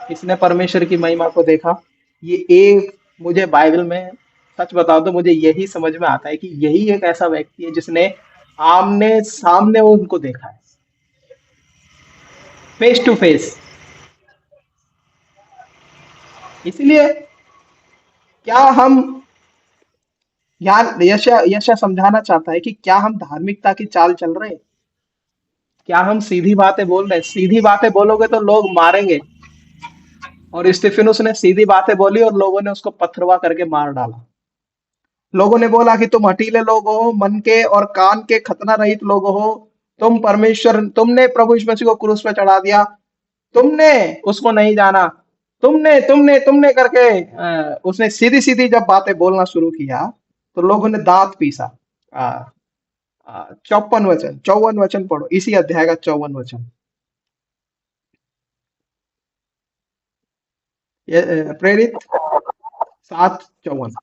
किसने परमेश्वर की महिमा को देखा? ये एक मुझे बाइबल में सच बताओ तो मुझे यही समझ में आता है कि यही एक ऐसा व्यक्ति है जिसने आमने सामने उनको देखा है, फेस टू फेस। इसलिए क्या हम, यार यशा यशा समझाना चाहता है कि क्या हम धार्मिकता की चाल चल रहे हैं? क्या हम सीधी बातें बोल रहे हैं? सीधी बातें बोलोगे तो लोग मारेंगे, और स्टीफेनुस ने सीधी बातें बोली और लोगों ने उसको पथरवा करके मार डाला। लोगों ने बोला कि तुम हठीले लोग हो, मन के और कान के खतना रहित लोग हो, तुम परमेश्वर, तुमने प्रभु यीशु मसीह को क्रूस पे चढ़ा दिया, तुमने उसको नहीं जाना, तुमने तुमने तुमने करके उसने सीधी सीधी जब बातें बोलना शुरू किया तो लोगों ने दांत पीसा। 54 वचन पढ़ो, इसी अध्याय का 54 वचन। प्रेरित 7:54।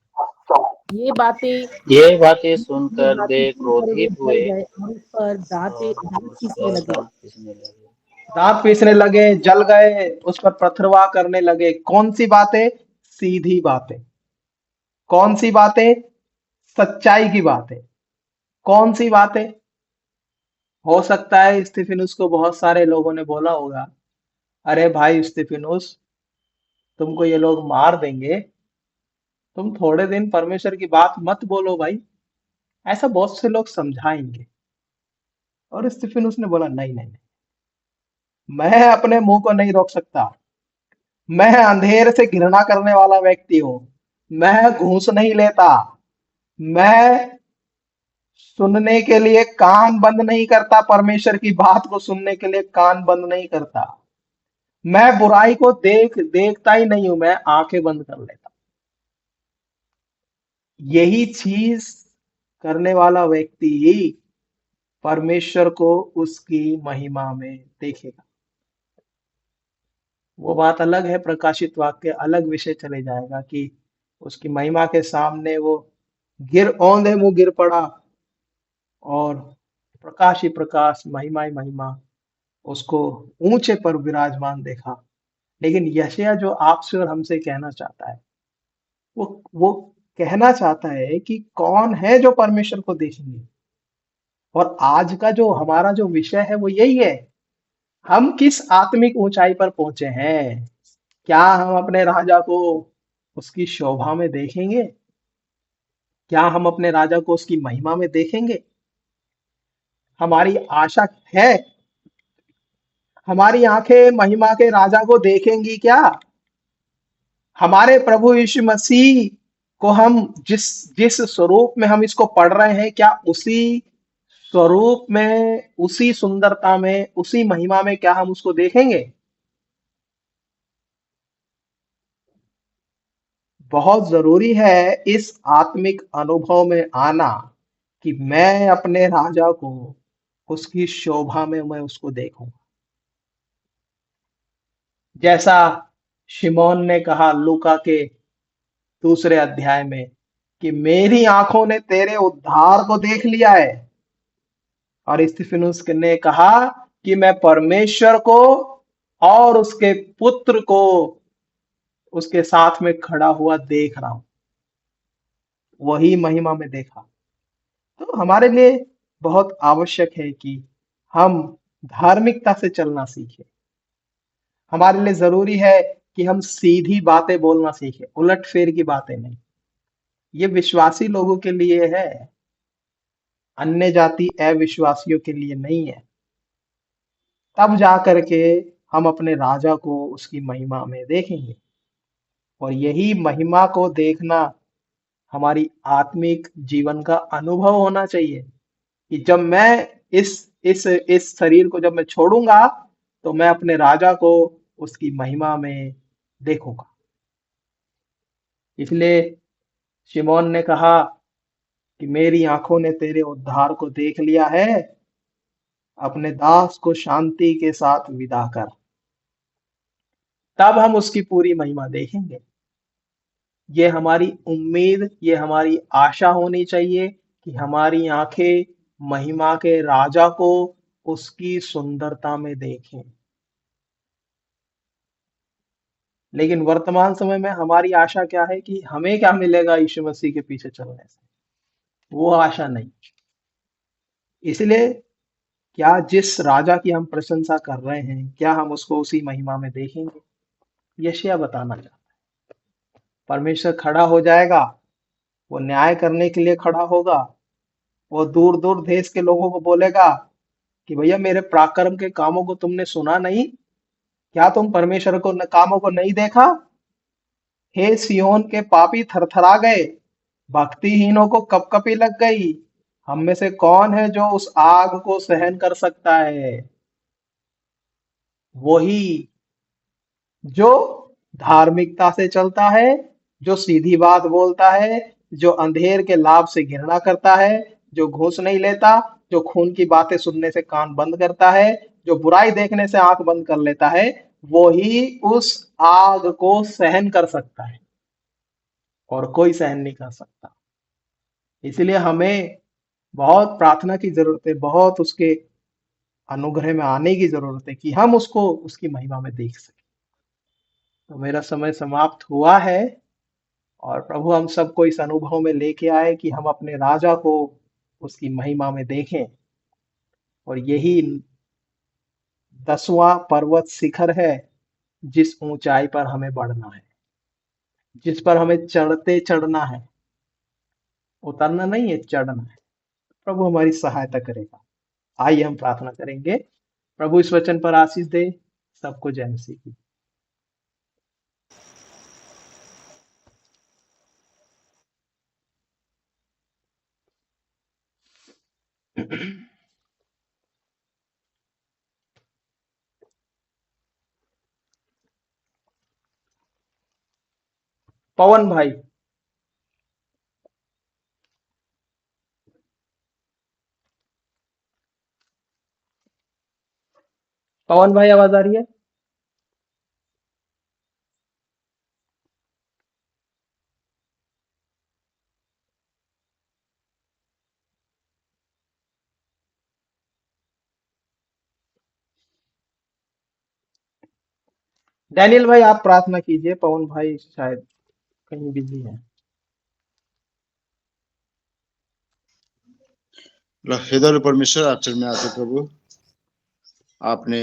ये बातें ये बातें ये सुनकर बातें वे सुनकर वे क्रोधित डर हुए गए और उस पर दांत पीसने और लगे। दांत पीसने लगे। दांत पीसने लगे, जल गए, उस पर पथरवाह करने लगे। कौन सी बातें? सीधी बातें। कौन सी बातें? सच्चाई की बातें। कौन सी बातें? हो सकता है स्टीफेनुस को बहुत सारे लोगों ने बोला होगा, अरे भाई स्टीफेनुस, तुमको ये लोग मार देंगे, तुम थोड़े दिन परमेश्वर की बात मत बोलो भाई। ऐसा बहुत से लोग समझाएंगे। और स्टीफेनुस ने बोला, नहीं नहीं नहीं, मैं अपने मुंह को नहीं रोक सकता। मैं अंधेर से घृणा करने वाला व्यक्ति हूं। मैं घूस नहीं लेता। मैं सुनने के लिए कान बंद नहीं करता, परमेश्वर की बात को सुनने के लिए कान बंद नहीं करता। मैं बुराई को देखता ही नहीं हूं, मैं आंखें बंद कर लेता। यही चीज करने वाला व्यक्ति ही परमेश्वर को उसकी महिमा में देखेगा। वो बात अलग है, प्रकाशित वाक्य अलग विषय चले जाएगा कि उसकी महिमा के सामने वो औंधे मुंह गिर पड़ा और प्रकाश ही प्रकाश, महिमा ही महिमा, उसको ऊंचे पर विराजमान देखा। लेकिन यशायाह जो आपसे और हमसे कहना चाहता है, वो कहना चाहता है कि कौन है जो परमेश्वर को देखेंगे। और आज का जो हमारा जो विषय है वो यही है, हम किस आत्मिक ऊंचाई पर पहुंचे हैं। क्या हम अपने राजा को उसकी शोभा में देखेंगे? क्या हम अपने राजा को उसकी महिमा में देखेंगे? हमारी आशा है, हमारी आंखें महिमा के राजा को देखेंगी क्या? हमारे प्रभु यीशु मसीह को हम जिस जिस स्वरूप में हम इसको पढ़ रहे हैं, क्या उसी स्वरूप में, उसी सुंदरता में, उसी महिमा में क्या हम उसको देखेंगे? बहुत जरूरी है इस आत्मिक अनुभव में आना कि मैं अपने राजा को उसकी शोभा में मैं उसको देखूंगा। जैसा शिमोन ने कहा लूका के 2 अध्याय में कि मेरी आंखों ने तेरे उद्धार को देख लिया है। और स्तिफनुस ने कहा कि मैं परमेश्वर को और उसके पुत्र को उसके साथ में खड़ा हुआ देख रहा हूं। वही महिमा में देखा। तो हमारे लिए बहुत आवश्यक है कि हम धार्मिकता से चलना सीखें। हमारे लिए जरूरी है कि हम सीधी बातें बोलना सीखें, उलट फेर की बातें नहीं। ये विश्वासी लोगों के लिए है, अन्य जाति अविश्वासियों के लिए नहीं है। तब जा करके हम अपने राजा को उसकी महिमा में देखेंगे। और यही महिमा को देखना हमारी आत्मिक जीवन का अनुभव होना चाहिए कि जब मैं इस शरीर को जब मैं छोड़ूंगा तो मैं अपने राजा को उसकी महिमा में देखूंगा। इसलिए शिमोन ने कहा कि मेरी आंखों ने तेरे उद्धार को देख लिया है, अपने दास को शांति के साथ विदा कर। तब हम उसकी पूरी महिमा देखेंगे। ये हमारी उम्मीद, ये हमारी आशा होनी चाहिए कि हमारी आंखें महिमा के राजा को उसकी सुंदरता में देखें। लेकिन वर्तमान समय में हमारी आशा क्या है कि हमें क्या मिलेगा यीशु मसीह के पीछे चलने से, वो आशा नहीं। इसलिए क्या जिस राजा की हम प्रशंसा कर रहे हैं, क्या हम उसको उसी महिमा में देखेंगे? यशायाह बताना चाहता है परमेश्वर खड़ा हो जाएगा, वो न्याय करने के लिए खड़ा होगा। वो दूर दूर देश के लोगों को बोलेगा कि भैया मेरे पराक्रम के कामों को तुमने सुना नहीं? क्या तुम परमेश्वर को कामों को नहीं देखा? हे सियोन के पापी थरथरा गए, भक्तिहीनों को कपकपी लग गई। हम में से कौन है जो उस आग को सहन कर सकता है? वही जो धार्मिकता से चलता है, जो सीधी बात बोलता है, जो अंधेर के लाभ से घृणा करता है, जो घूस नहीं लेता, जो खून की बातें सुनने से कान बंद करता है, जो बुराई देखने से आंख बंद कर लेता है, वो ही उस आग को सहन कर सकता है और कोई सहन नहीं कर सकता। इसलिए हमें बहुत प्रार्थना की जरूरत है, बहुत उसके अनुग्रह में आने की जरूरत है कि हम उसको उसकी महिमा में देख सकें। तो मेरा समय समाप्त हुआ है और प्रभु हम सबको इस अनुभव में लेके आए कि हम अपने राजा को उसकी महिमा में देखें। और यही 10वां पर्वत शिखर है जिस ऊंचाई पर हमें बढ़ना है, जिस पर हमें चढ़ते चढ़ना है, उतरना नहीं है, चढ़ना है। प्रभु हमारी सहायता करेगा। आइए हम प्रार्थना करेंगे। प्रभु इस वचन पर आशीष दे। सबको जय मसीह की। पवन भाई, पवन भाई आवाज आ रही है? डैनियल भाई आप प्रार्थना कीजिए, पवन भाई शायद कहीं बिजी है। हृदय परमेश्वर आप चरण में आते प्रभु, आपने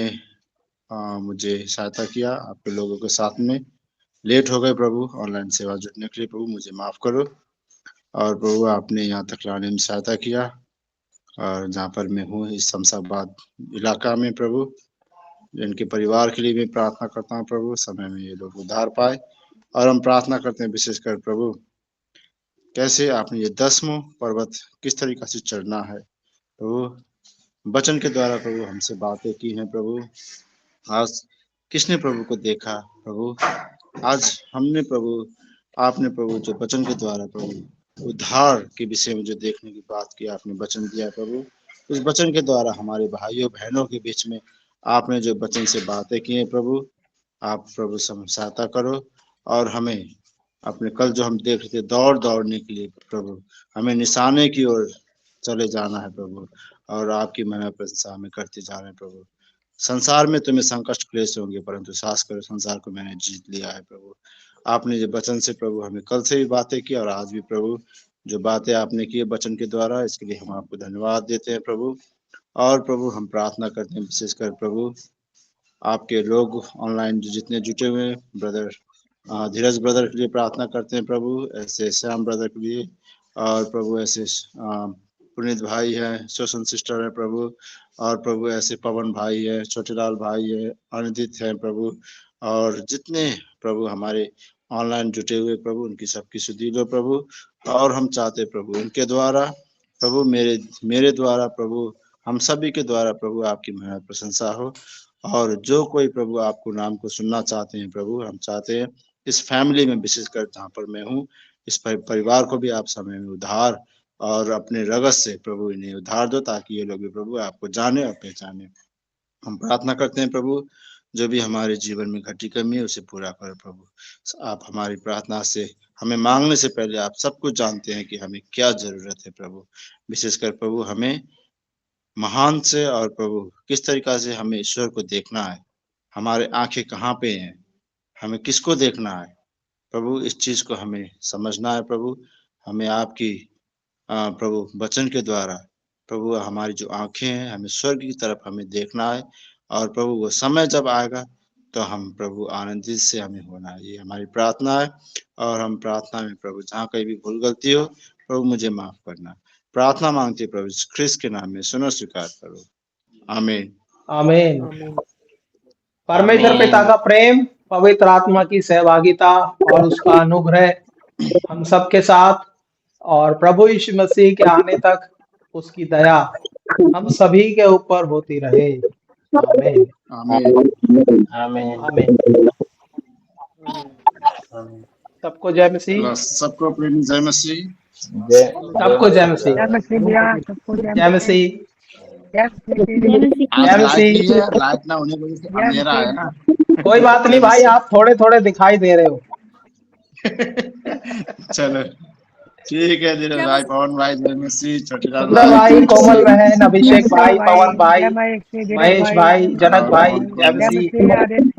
मुझे सहायता किया, आपके लोगों के साथ में लेट हो गए प्रभु ऑनलाइन सेवा जुड़ने के लिए। प्रभु मुझे माफ करो। और प्रभु आपने यहाँ तक लाने में सहायता किया, और जहाँ पर मैं हूँ इस शमशाबाद इलाका में प्रभु, जिनके परिवार के लिए मैं प्रार्थना करता हूँ प्रभु, समय में ये लोग उद्धार पाए। और हम प्रार्थना करते हैं विशेषकर प्रभु, कैसे आपने ये 10वां पर्वत किस तरीका से चढ़ना है प्रभु, वचन के द्वारा प्रभु हमसे बातें की हैं प्रभु। आज किसने प्रभु को देखा प्रभु, आज हमने प्रभु, आपने प्रभु जो वचन के द्वारा प्रभु उद्धार के विषय में जो देखने की बात की, आपने वचन दिया प्रभु। उस वचन के द्वारा हमारे भाइयों बहनों के बीच में आपने जो वचन से बातें की हैं प्रभु, आप प्रभु सहायता करो। और हमें अपने कल जो हम देख रहे थे दौड़ने के लिए प्रभु, हमें निशाने की ओर चले जाना है प्रभु, और आपकी महिमा प्रशंसा हमें करते जा रहे हैं प्रभु। संसार में तुम्हें संकट क्लेश होंगे, परंतु साहस करो, संसार को मैंने जीत लिया है प्रभु। आपने जो वचन से प्रभु हमें कल से भी बातें की और आज भी प्रभु जो बातें आपने की वचन के द्वारा, इसके लिए हम आपको धन्यवाद देते हैं प्रभु। और प्रभु हम प्रार्थना करते हैं विशेषकर प्रभु आपके लोग ऑनलाइन जो जितने जुटे हुए हैं, ब्रदर धीरज ब्रदर के लिए प्रार्थना करते हैं प्रभु, ऐसे श्याम ब्रदर के लिए, और प्रभु ऐसे पुनीत भाई है, शोषण सिस्टर है प्रभु, और प्रभु ऐसे पवन भाई है, छोटेलाल भाई है, अनिदित है प्रभु, और जितने प्रभु हमारे ऑनलाइन जुटे हुए प्रभु उनकी सबकी सुधि लो प्रभु। और हम चाहते प्रभु उनके द्वारा प्रभु, मेरे द्वारा प्रभु, हम सभी के द्वारा प्रभु आपकी महिमा प्रशंसा हो। और जो कोई प्रभु आपको नाम को सुनना चाहते हैं प्रभु, हम चाहते हैं इस फैमिली में विशेषकर जहाँ पर मैं हूँ, इस परिवार को भी आप समय में उद्धार और अपने रगत से प्रभु इन्हें उद्धार दो, ताकि ये लोग भी प्रभु आपको जाने और पहचाने। हम प्रार्थना करते हैं प्रभु, जो भी हमारे जीवन में घटी कमी है उसे पूरा करो प्रभु। आप हमारी प्रार्थना से हमें मांगने से पहले आप सब कुछ जानते हैं कि हमें क्या जरूरत है प्रभु। विशेषकर प्रभु हमें महान से और प्रभु किस तरीका से हमें ईश्वर को देखना है, हमारे आंखें कहाँ पे हैं, हमें किसको देखना है प्रभु, इस चीज को हमें समझना है प्रभु। हमें आपकी प्रभु वचन के द्वारा प्रभु हमारी जो आंखें हैं हमें स्वर्ग की तरफ हमें देखना है, और प्रभु वो समय जब आएगा तो हम प्रभु आनंदित से हमें होना है। ये हमारी प्रार्थना है, और हम प्रार्थना में प्रभु जहाँ कहीं भी भूल गलती हो प्रभु मुझे माफ करना। प्रार्थना मांगते प्रभु ख्रिस्त के नाम में, सुनो स्वीकार करो। आमीन। आमीन। आमीन। परमेश्वर पिता का प्रेम, पवित्र आत्मा की सहभागिता और उसका अनुग्रह हम सबके साथ, और प्रभु यीशु मसीह के आने तक उसकी दया हम सभी के ऊपर होती रहे। आमीन। आमीन। आमीन। आमीन। आमीन। सबको जय मसीह। सबको प्रेमी जय मसीह। सबको जय मसीह। जय मसीह भैया, सबको जय मसीह। जय मसीह। आज जय लाइट मसीह। नहीं है, लाइट ना होने की वजह से जय अंधेरा है मसीह। ना। कोई बात नहीं भाई, आप थोड़े थोड़े दिखाई दे रहे हो। चलो ठीक है, धीरज जय भाई, मसीह। पवन भाई, जय मसीह, छोटीलाल सुंदर भाई, भाई, जय कोमल मसीह। बहन, अभिषेक जय भाई, पवन भाई, जय मसीह, धीरज महेश भाई, भाई, जनक भाई, जय जय मसीह। मसीह, आदेश भाई।